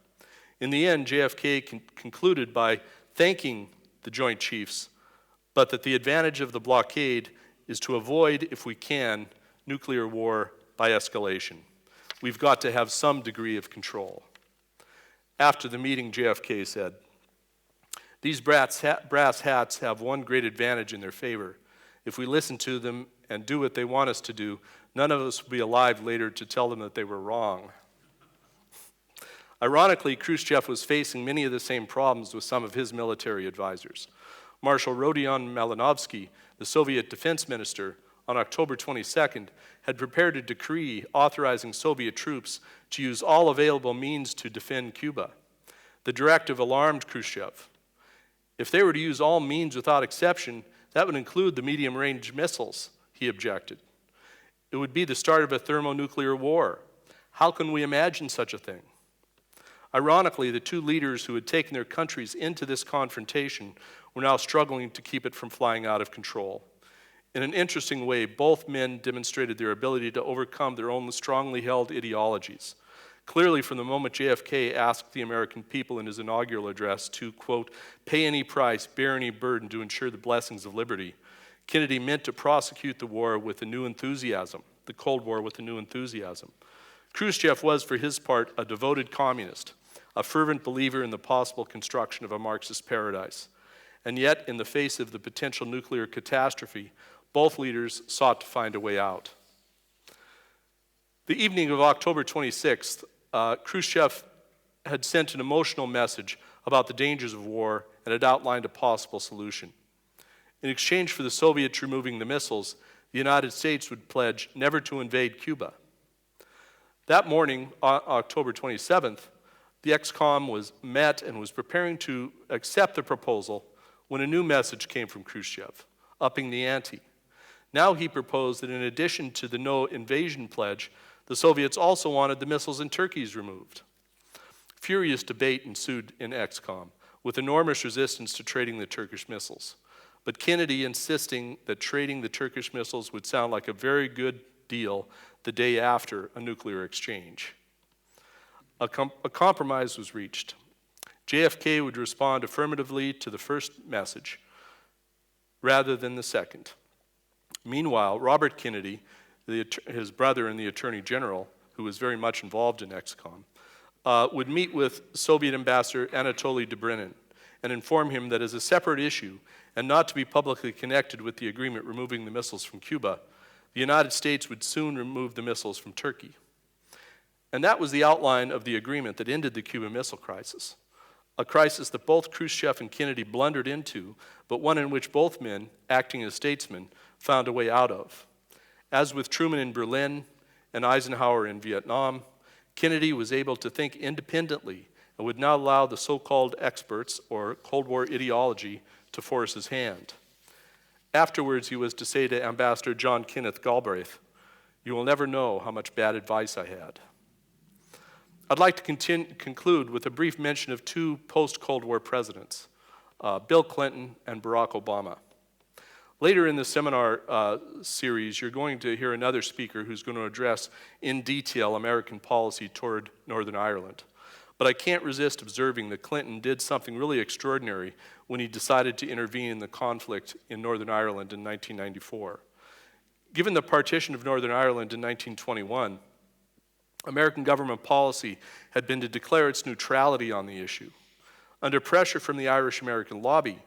In the end, JFK concluded by thanking the Joint Chiefs, but that the advantage of the blockade is to avoid, if we can, nuclear war by escalation. We've got to have some degree of control. After the meeting, JFK said, "These brass hats have one great advantage in their favor. If we listen to them and do what they want us to do, none of us will be alive later to tell them that they were wrong." Ironically, Khrushchev was facing many of the same problems with some of his military advisors. Marshal Rodion Malinovsky, the Soviet defense minister, on October 22nd, had prepared a decree authorizing Soviet troops to use all available means to defend Cuba. The directive alarmed Khrushchev. If they were to use all means without exception, that would include the medium-range missiles, he objected. It would be the start of a thermonuclear war. How can we imagine such a thing? Ironically, the two leaders who had taken their countries into this confrontation were now struggling to keep it from flying out of control. In an interesting way, both men demonstrated their ability to overcome their own strongly held ideologies. Clearly, from the moment JFK asked the American people in his inaugural address to, quote, pay any price, bear any burden to ensure the blessings of liberty, Kennedy meant to prosecute the war with a new enthusiasm, the Cold War with a new enthusiasm. Khrushchev was, for his part, a devoted communist, a fervent believer in the possible construction of a Marxist paradise. And yet, in the face of the potential nuclear catastrophe, both leaders sought to find a way out. The evening of October 26th, Khrushchev had sent an emotional message about the dangers of war and had outlined a possible solution. In exchange for the Soviets removing the missiles, the United States would pledge never to invade Cuba. That morning, October 27th, the ex-com was met and was preparing to accept the proposal when a new message came from Khrushchev, upping the ante. Now he proposed that in addition to the no invasion pledge, the Soviets also wanted the missiles in Turkey's removed. Furious debate ensued in ex-com, with enormous resistance to trading the Turkish missiles. But Kennedy insisting that trading the Turkish missiles would sound like a very good deal the day after a nuclear exchange. A compromise was reached. JFK would respond affirmatively to the first message rather than the second. Meanwhile, Robert Kennedy, his brother and the Attorney General, who was very much involved in ex-com, would meet with Soviet Ambassador Anatoly Dobrynin and inform him that as a separate issue and not to be publicly connected with the agreement removing the missiles from Cuba, the United States would soon remove the missiles from Turkey. And that was the outline of the agreement that ended the Cuban Missile Crisis, a crisis that both Khrushchev and Kennedy blundered into, but one in which both men, acting as statesmen, found a way out of. As with Truman in Berlin and Eisenhower in Vietnam, Kennedy was able to think independently and would not allow the so-called experts or Cold War ideology to force his hand. Afterwards, he was to say to Ambassador John Kenneth Galbraith, "You will never know how much bad advice I had." I'd like to conclude with a brief mention of two post-Cold War presidents, Bill Clinton and Barack Obama. Later in the seminar series, you're going to hear another speaker who's going to address in detail American policy toward Northern Ireland. But I can't resist observing that Clinton did something really extraordinary when he decided to intervene in the conflict in Northern Ireland in 1994. Given the partition of Northern Ireland in 1921, American government policy had been to declare its neutrality on the issue. Under pressure from the Irish-American lobby,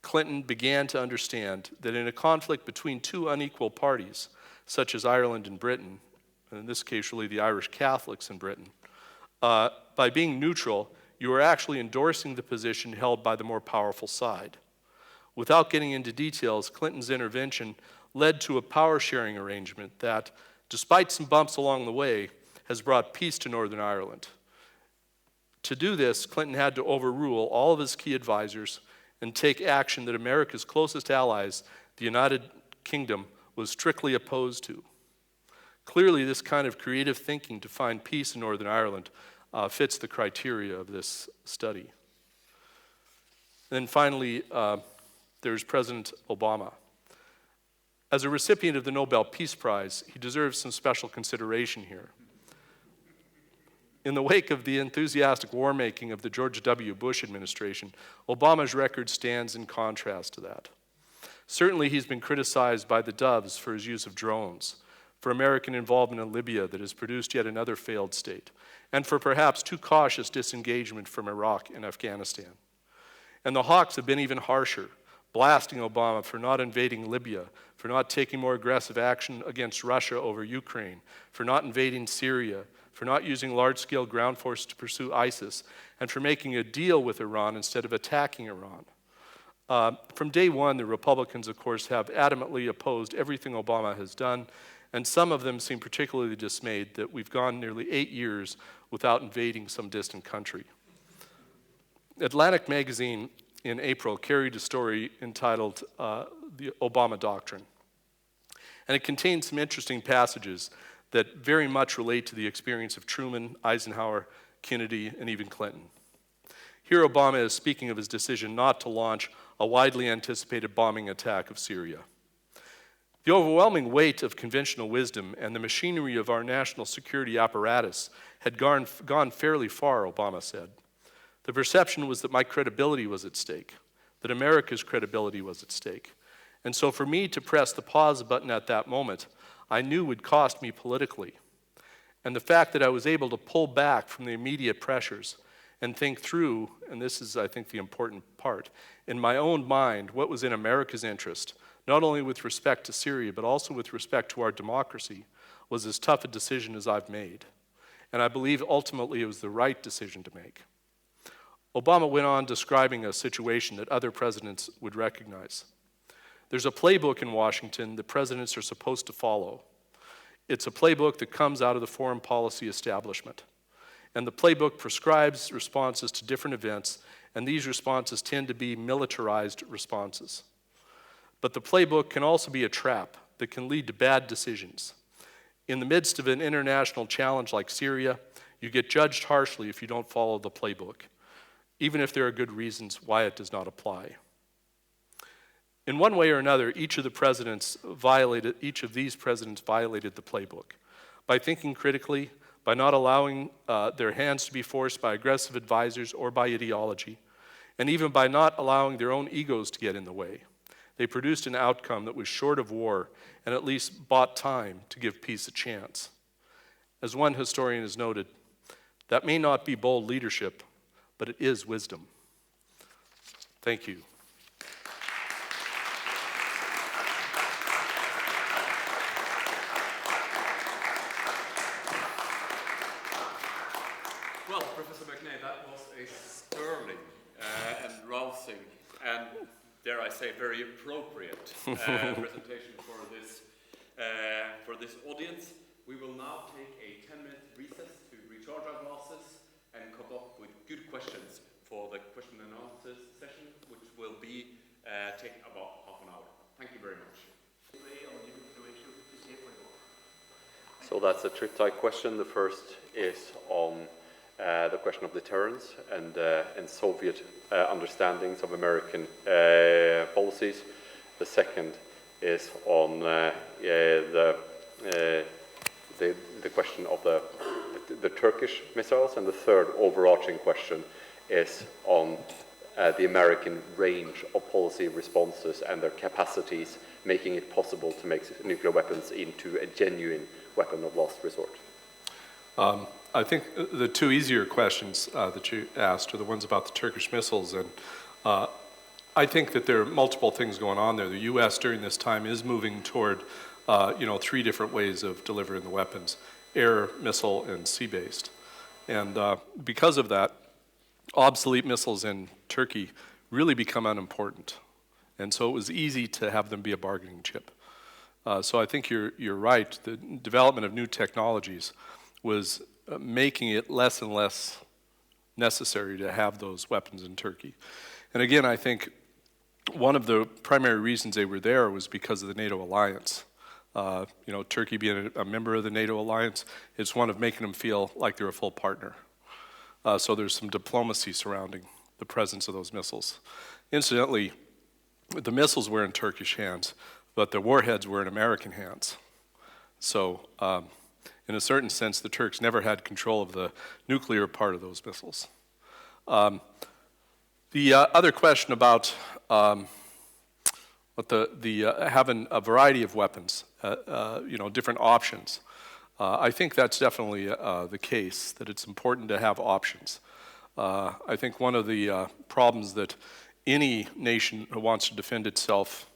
Clinton began to understand that in a conflict between two unequal parties, such as Ireland and Britain, and in this case really the Irish Catholics in Britain, by being neutral, you are actually endorsing the position held by the more powerful side. Without getting into details, Clinton's intervention led to a power-sharing arrangement that, despite some bumps along the way, has brought peace to Northern Ireland. To do this, Clinton had to overrule all of his key advisors and take action that America's closest allies, the United Kingdom, was strictly opposed to. Clearly, this kind of creative thinking to find peace in Northern Ireland fits the criteria of this study. And then finally, there's President Obama. As a recipient of the Nobel Peace Prize, he deserves some special consideration here. In the wake of the enthusiastic war-making of the George W. Bush administration, Obama's record stands in contrast to that. Certainly, he's been criticized by the doves for his use of drones, for American involvement in Libya that has produced yet another failed state, and for perhaps too cautious disengagement from Iraq and Afghanistan. And the hawks have been even harsher, blasting Obama for not invading Libya, for not taking more aggressive action against Russia over Ukraine, for not invading Syria, for not using large-scale ground force to pursue ISIS, and for making a deal with Iran instead of attacking Iran. From day one, the Republicans, of course, have adamantly opposed everything Obama has done, and some of them seem particularly dismayed that we've gone nearly 8 years without invading some distant country. Atlantic magazine in April carried a story entitled The Obama Doctrine. And it contains some interesting passages that very much relate to the experience of Truman, Eisenhower, Kennedy, and even Clinton. Here Obama is speaking of his decision not to launch a widely anticipated bombing attack of Syria. The overwhelming weight of conventional wisdom and the machinery of our national security apparatus had gone fairly far, Obama said. The perception was that my credibility was at stake, that America's credibility was at stake. And so for me to press the pause button at that moment, I knew would cost me politically. And the fact that I was able to pull back from the immediate pressures and think through, and this is, I think, the important part, in my own mind, what was in America's interest, not only with respect to Syria, but also with respect to our democracy, was as tough a decision as I've made. And I believe ultimately it was the right decision to make. Obama went on describing a situation that other presidents would recognize. There's a playbook in Washington that presidents are supposed to follow. It's a playbook that comes out of the foreign policy establishment. And the playbook prescribes responses to different events, and these responses tend to be militarized responses. But the playbook can also be a trap that can lead to bad decisions. In the midst of an international challenge like Syria, you get judged harshly if you don't follow the playbook, even if there are good reasons why it does not apply. In one way or another, each of these presidents violated the playbook by thinking critically, by not allowing their hands to be forced by aggressive advisors or by ideology, and even by not allowing their own egos to get in the way. They produced an outcome that was short of war and at least bought time to give peace a chance. As one historian has noted, that may not be bold leadership, but it is wisdom. Thank you. Well, Professor McNay, that was a sterling and rousing and, dare I say, very appropriate presentation for this audience. We will now take a 10-minute recess to recharge our glasses and come up with good questions for the question and answer session, which will be take about half an hour. Thank you very much. So that's a triptych question. The first is on the question of deterrence and Soviet understandings of American policies. The second is on the question of the Turkish missiles, and the third overarching question is on the American range of policy responses and their capacities, making it possible to make nuclear weapons into a genuine weapon of last resort. I think the two easier questions that you asked are the ones about the Turkish missiles, and I think that there are multiple things going on there. The U.S. during this time is moving toward, three different ways of delivering the weapons: air, missile, and sea-based. And because of that, obsolete missiles in Turkey really become unimportant. And so it was easy to have them be a bargaining chip. So I think you're right. The development of new technologies was making it less and less necessary to have those weapons in Turkey. And again, I think one of the primary reasons they were there was because of the NATO alliance. Turkey being a member of the NATO alliance, it's one of making them feel like they're a full partner. So there's some diplomacy surrounding the presence of those missiles. Incidentally, the missiles were in Turkish hands, but the warheads were in American hands. So in a certain sense, the Turks never had control of the nuclear part of those missiles. The other question about having a variety of weapons, different options. I think that's definitely the case, that it's important to have options. I think one of the problems that any nation who wants to defend itself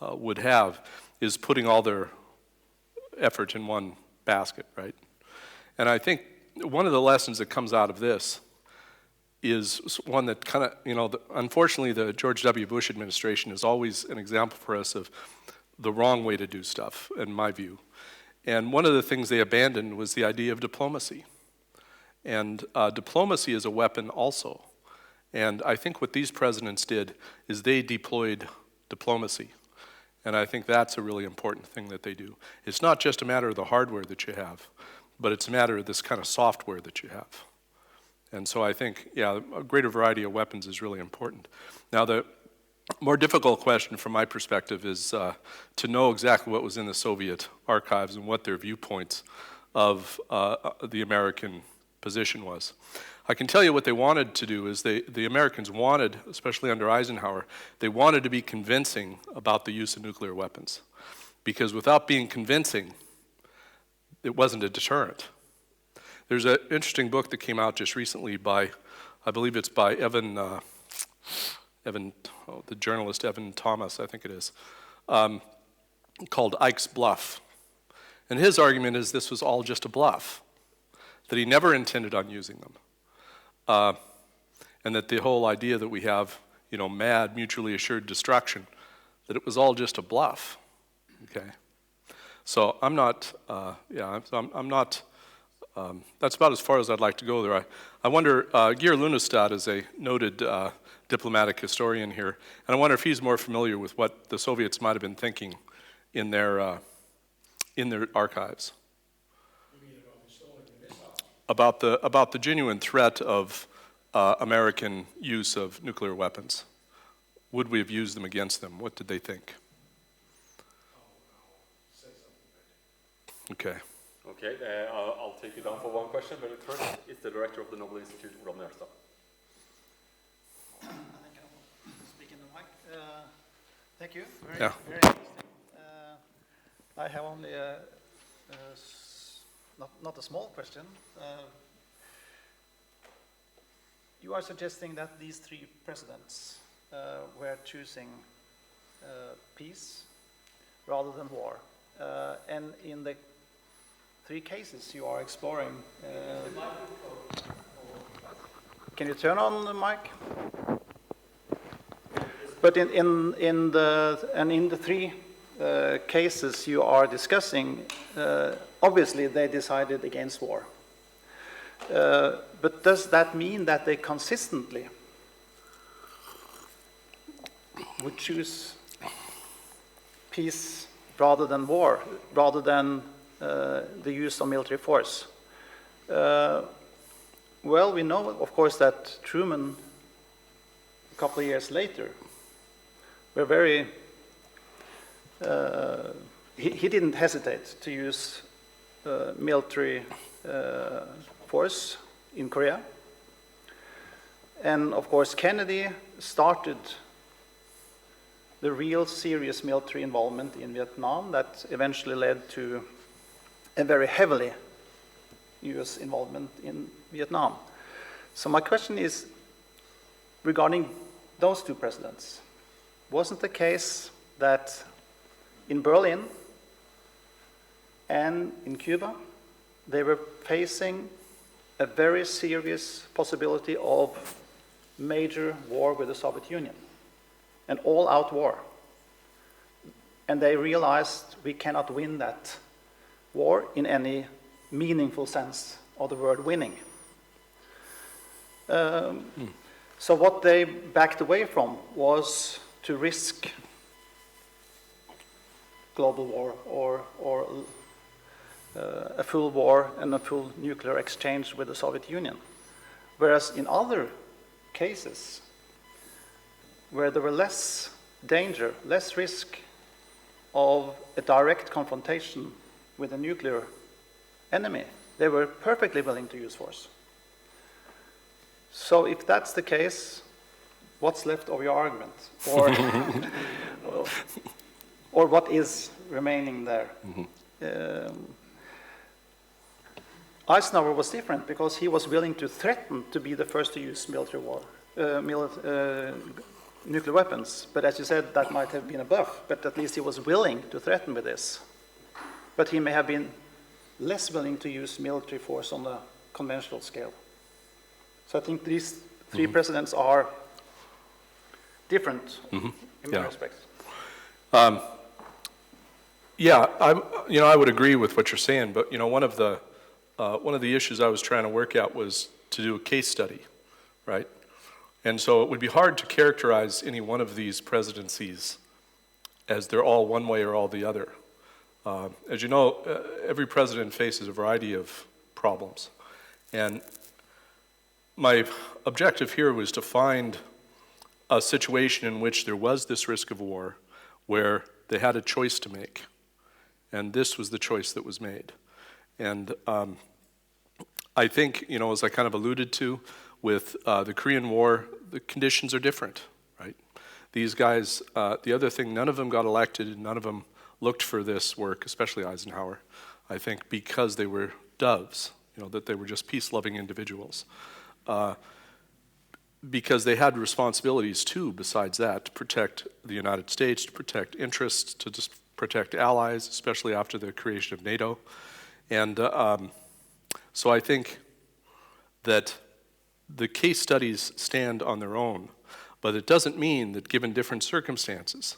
would have is putting all their effort in one basket, right? And I think one of the lessons that comes out of this is one that kind of, unfortunately the George W. Bush administration is always an example for us of the wrong way to do stuff, in my view. And one of the things they abandoned was the idea of diplomacy. And diplomacy is a weapon also. And I think what these presidents did is they deployed diplomacy. And I think that's a really important thing that they do. It's not just a matter of the hardware that you have, but it's a matter of this kind of software that you have. And so I think, a greater variety of weapons is really important. Now, the more difficult question from my perspective is to know exactly what was in the Soviet archives and what their viewpoints of the American position was. I can tell you what they wanted to do is the Americans wanted, especially under Eisenhower, they wanted to be convincing about the use of nuclear weapons. Because without being convincing, it wasn't a deterrent. There's an interesting book that came out just recently by, I believe it's by the journalist Evan Thomas, I think it is, called Ike's Bluff. And his argument is this was all just a bluff, that he never intended on using them. And that the whole idea that we have, mad, mutually assured destruction, that it was all just a bluff, okay? So I'm not, I'm not, that's about as far as I'd like to go there. I wonder, Geir Lunestad is a noted diplomatic historian here, and I wonder if he's more familiar with what the Soviets might have been thinking in their archives. You mean about the About the genuine threat of American use of nuclear weapons. Would we have used them against them? What did they think? Okay. Okay, I'll take you down for one question, but first it's the director of the Nobel Institute, Rob Nerstad. I think I'll speak in the mic. Thank you. Very interesting. I have only not a small question. You are suggesting that these three presidents were choosing peace rather than war. And in the three cases you are exploring, can you turn on the mic? But in the three cases you are discussing, obviously they decided against war. But does that mean that they consistently would choose peace rather than war, rather than the use of military force? Well, we know, of course, that Truman, a couple of years later, were very... he didn't hesitate to use military force in Korea. And, of course, Kennedy started the real serious military involvement in Vietnam that eventually led to a very heavily US involvement in Vietnam. So my question is, regarding those two presidents, wasn't the case that in Berlin and in Cuba, they were facing a very serious possibility of major war with the Soviet Union, an all-out war. And they realized we cannot win that war in any meaningful sense of the word winning. So what they backed away from was to risk global war or a full war and a full nuclear exchange with the Soviet Union. Whereas in other cases, where there were less danger, less risk of a direct confrontation with a nuclear enemy, they were perfectly willing to use force. So if that's the case, what's left of your argument? Or what is remaining there? Eisenhower was different because he was willing to threaten to be the first to use military war, nuclear weapons. But as you said, that might have been a bluff, but at least he was willing to threaten with this. But he may have been less willing to use military force on a conventional scale. So I think these three presidents are different in many respects. I would agree with what you're saying, but one of the issues I was trying to work out was to do a case study, right? And so it would be hard to characterize any one of these presidencies as they're all one way or all the other. As you know, every president faces a variety of problems. And my objective here was to find a situation in which there was this risk of war where they had a choice to make. And this was the choice that was made. And I think, as I kind of alluded to, with the Korean War, the conditions are different, right? These guys, the other thing, none of them got elected and none of them looked for this work, especially Eisenhower, I think because they were doves, that they were just peace-loving individuals. Because they had responsibilities too, besides that, to protect the United States, to protect interests, to just protect allies, especially after the creation of NATO. And so I think that the case studies stand on their own, but it doesn't mean that given different circumstances,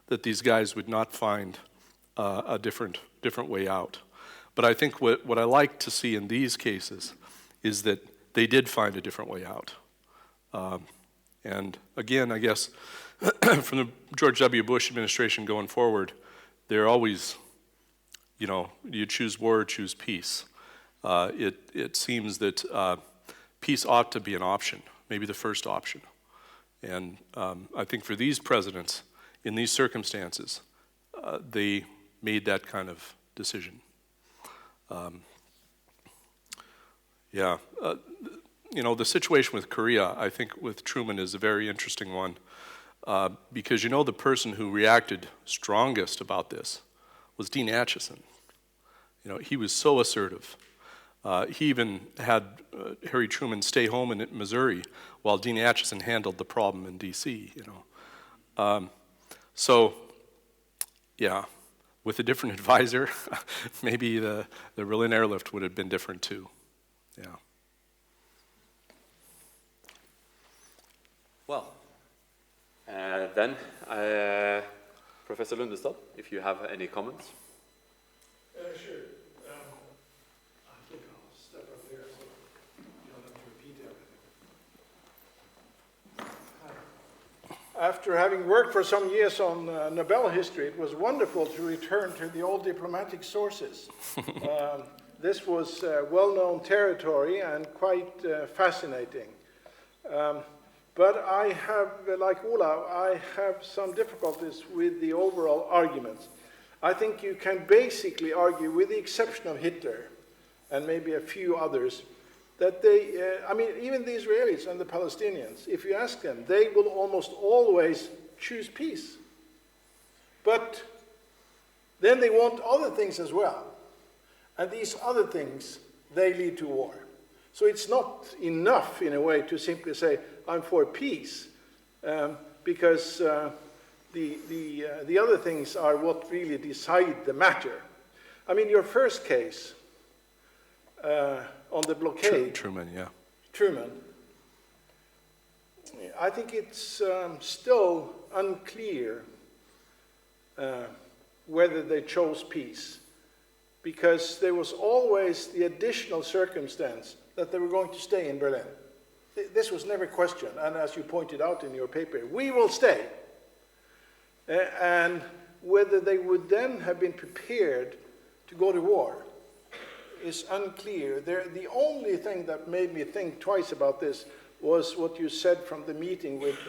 that these guys would not find a different way out. But I think what I like to see in these cases is that they did find a different way out. And again, I guess from the George W. Bush administration going forward, they're always, you choose war or choose peace. It seems that peace ought to be an option, maybe the first option. And I think for these presidents, in these circumstances, they made that kind of decision. The situation with Korea, I think with Truman is a very interesting one, because the person who reacted strongest about this was Dean Acheson. He was so assertive. He even had Harry Truman stay home in Missouri while Dean Acheson handled the problem in D.C., with a different advisor, maybe the Berlin airlift would have been different too. Yeah. Well, then, Professor Lundestad, if you have any comments. Sure. I think I'll step up there so you don't have to repeat everything. After having worked for some years on Nobel history, it was wonderful to return to the old diplomatic sources. This was well-known territory and quite fascinating. But I have, like Olav, I have some difficulties with the overall arguments. I think you can basically argue, with the exception of Hitler and maybe a few others, that they, even the Israelis and the Palestinians, if you ask them, they will almost always choose peace. But then they want other things as well. And these other things, they lead to war. So it's not enough, in a way, to simply say, I'm for peace, because the other things are what really decide the matter. Your first case on the blockade. Truman, yeah. Truman. I think it's still unclear whether they chose peace, because there was always the additional circumstance that they were going to stay in Berlin. This was never questioned, and as you pointed out in your paper, we will stay. And whether they would then have been prepared to go to war is unclear. The only thing that made me think twice about this was what you said from the meeting with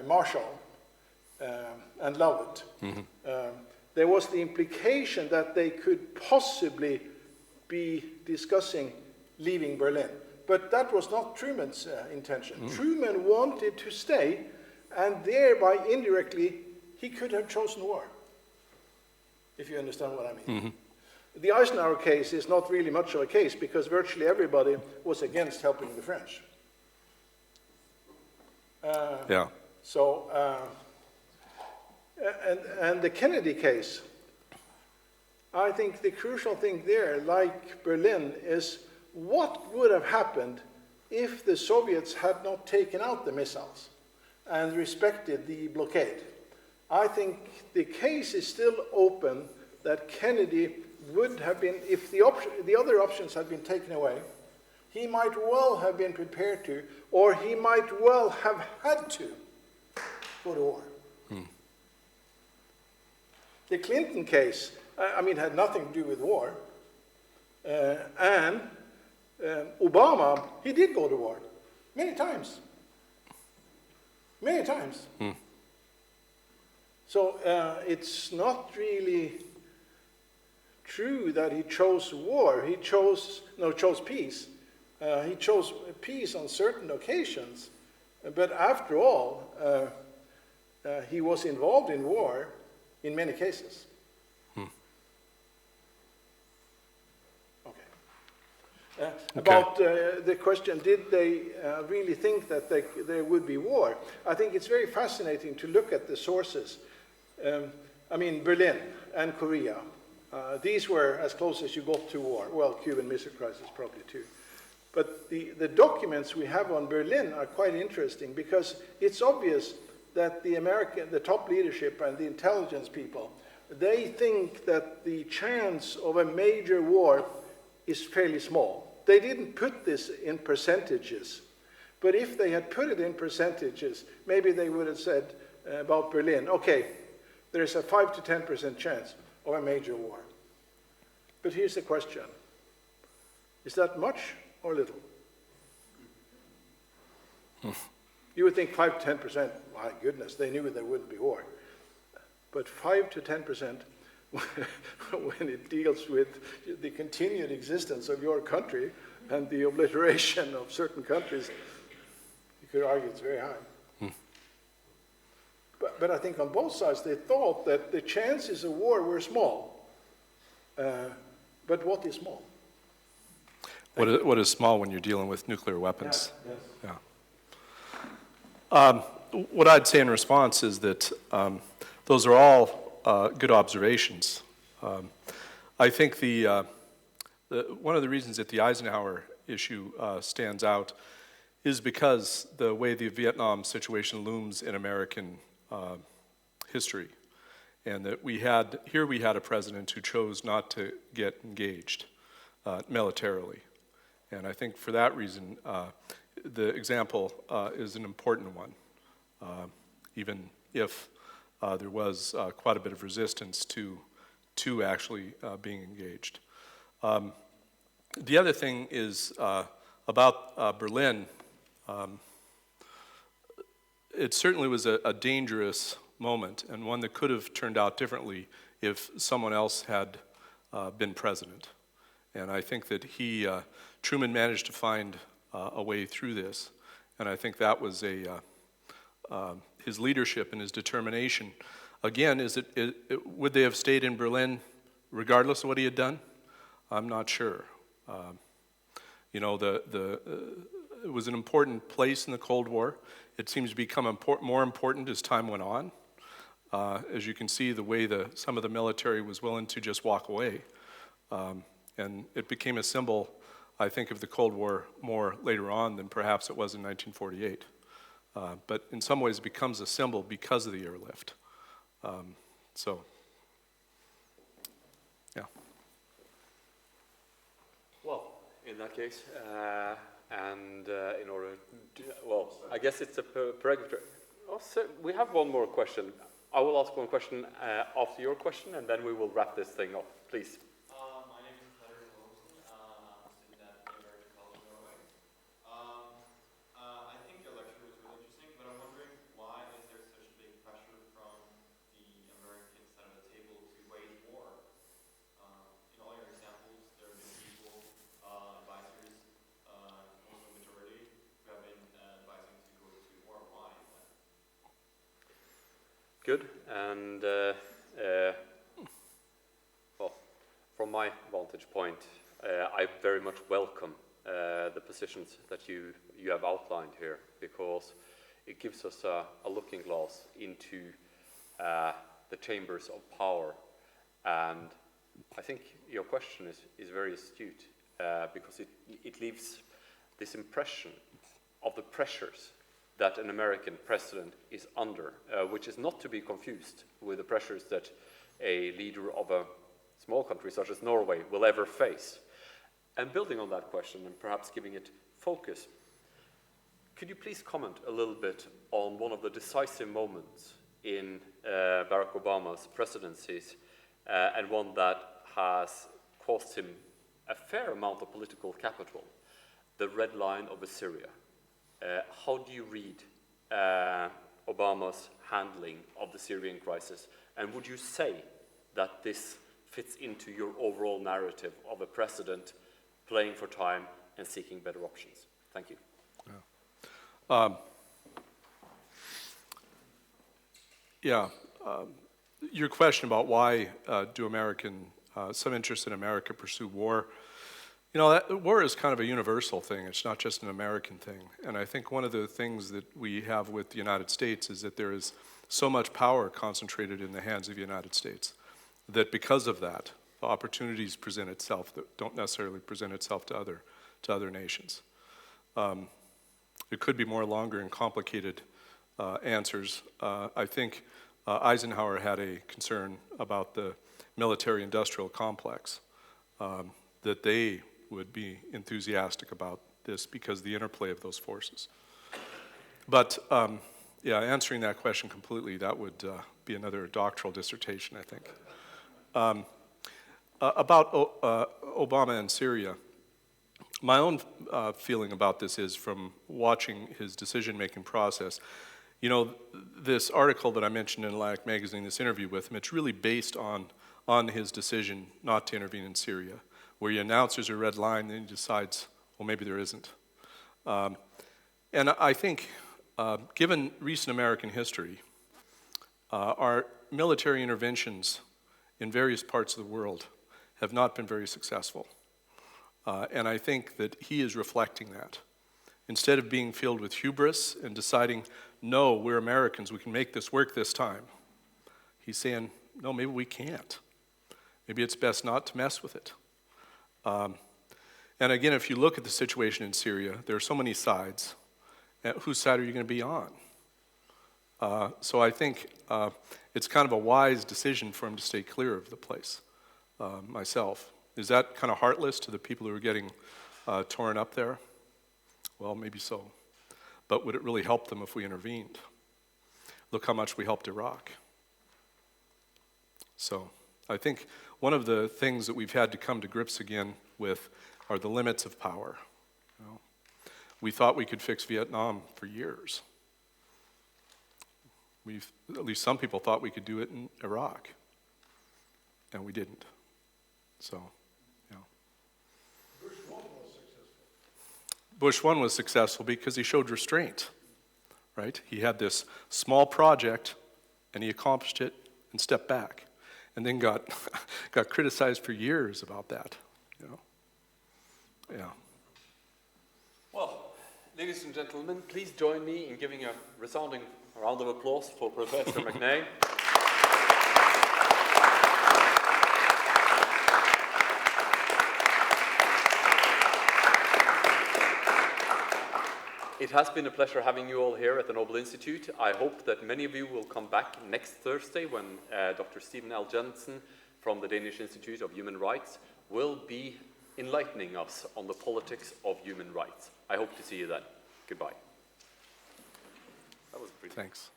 Marshall and Lovett. Mm-hmm. There was the implication that they could possibly be discussing leaving Berlin. But that was not Truman's intention. Mm. Truman wanted to stay, and thereby, indirectly, he could have chosen war, if you understand what I mean. Mm-hmm. The Eisenhower case is not really much of a case, because virtually everybody was against helping the French. And the Kennedy case, I think the crucial thing there, like Berlin, is what would have happened if the Soviets had not taken out the missiles and respected the blockade. I think the case is still open that Kennedy would have been, if the other options had been taken away, he might well have been prepared to, or he might well have had to go to war. The Clinton case, had nothing to do with war. And Obama, he did go to war many times. Many times. So it's not really true that he chose war. He chose peace. He chose peace on certain occasions. But after all, he was involved in war in many cases. Okay. About the question, did they really think that there would be war? I think it's very fascinating to look at the sources. Berlin and Korea, these were as close as you got to war. Well, Cuban Missile Crisis probably too. But the documents we have on Berlin are quite interesting, because it's obvious that the top leadership and the intelligence people, they think that the chance of a major war is fairly small. They didn't put this in percentages, but if they had put it in percentages, maybe they would have said about Berlin, okay, there is a 5 to 10% chance of a major war. But here's the question. Is that much or little? You would think 5 to 10%, my goodness, they knew there wouldn't be war. But 5 to 10%, when it deals with the continued existence of your country and the obliteration of certain countries, you could argue it's very high. But I think on both sides they thought that the chances of war were small. But what is small? What is small when you're dealing with nuclear weapons? Yes. Yeah. What I'd say in response is that those are all good observations. I think one of the reasons that the Eisenhower issue stands out is because the way the Vietnam situation looms in American history, and that we had a president who chose not to get engaged militarily. And I think for that reason, the example is an important one, even if there was quite a bit of resistance to actually being engaged. The other thing is about Berlin. It certainly was a dangerous moment, and one that could have turned out differently if someone else had been president. And I think that Truman managed to find a way through this, and I think that was his leadership and his determination. Again, would they have stayed in Berlin regardless of what he had done? I'm not sure. It was an important place in the Cold War. It seems to become more important as time went on. As you can see, the way some of the military was willing to just walk away. And it became a symbol, I think, of the Cold War more later on than perhaps it was in 1948. But in some ways it becomes a symbol because of the airlift. Yeah. Well, in that case, in order to, I guess it's a prerogative. Also, we have one more question. I will ask one question after your question, and then we will wrap this thing up. Please. My name is Petter Olsen. I'm a student at the American College of Norway. I think your lecture was really interesting, but I'm wondering why is there such a big pressure from the American side of the table to wage war? In all your examples, there have been people, advisors, Muslim majority, who have been advising to go to war. Why is that? Good. And from my vantage point, I very much welcome the positions that you have outlined here, because it gives us a looking glass into the chambers of power. And I think your question is very astute, because it leaves this impression of the pressures that an American president is under, which is not to be confused with the pressures that a leader of a small country such as Norway will ever face. And building on that question and perhaps giving it focus, could you please comment a little bit on one of the decisive moments in Barack Obama's presidencies, and one that has cost him a fair amount of political capital, the red line over Syria? How do you read Obama's handling of the Syrian crisis? And would you say that this fits into your overall narrative of a president playing for time and seeking better options? Thank you. Your question about why do some interests in America pursue war? War is kind of a universal thing. It's not just an American thing. And I think one of the things that we have with the United States is that there is so much power concentrated in the hands of the United States that because of that, opportunities present itself that don't necessarily present itself to other nations. It could be more longer and complicated answers. I think Eisenhower had a concern about the military-industrial complex, that they would be enthusiastic about this because of the interplay of those forces. But yeah, answering that question completely, that would be another doctoral dissertation, I think. About Obama and Syria, my own feeling about this is from watching his decision-making process. You know, this article that I mentioned in Atlantic Magazine, this interview with him, it's really based on his decision not to intervene in Syria, where he announces a red line, then he decides, well, maybe there isn't. And I think, given recent American history, our military interventions in various parts of the world have not been very successful. And I think that he is reflecting that. Instead of being filled with hubris and deciding, no, we're Americans, we can make this work this time, he's saying, no, maybe we can't. Maybe it's best not to mess with it. And again, if you look at the situation in Syria, there are so many sides. Whose side are you going to be on? So I think it's kind of a wise decision for him to stay clear of the place, myself. Is that kind of heartless to the people who are getting torn up there? Well, maybe so. But would it really help them if we intervened? Look how much we helped Iraq. So I think one of the things that we've had to come to grips again with are the limits of power. You know, we thought we could fix Vietnam for years. At least some people thought we could do it in Iraq, and we didn't. So, yeah. Bush 1 was successful because he showed restraint, right? He had this small project, and he accomplished it and stepped back, and then got criticized for years about that, you know? Yeah. Well, ladies and gentlemen, please join me in giving a resounding round of applause for Professor McNay. It has been a pleasure having you all here at the Nobel Institute. I hope that many of you will come back next Thursday when Dr. Stephen L. Jensen from the Danish Institute of Human Rights will be enlightening us on the politics of human rights. I hope to see you then. Goodbye. That was pretty. Thanks.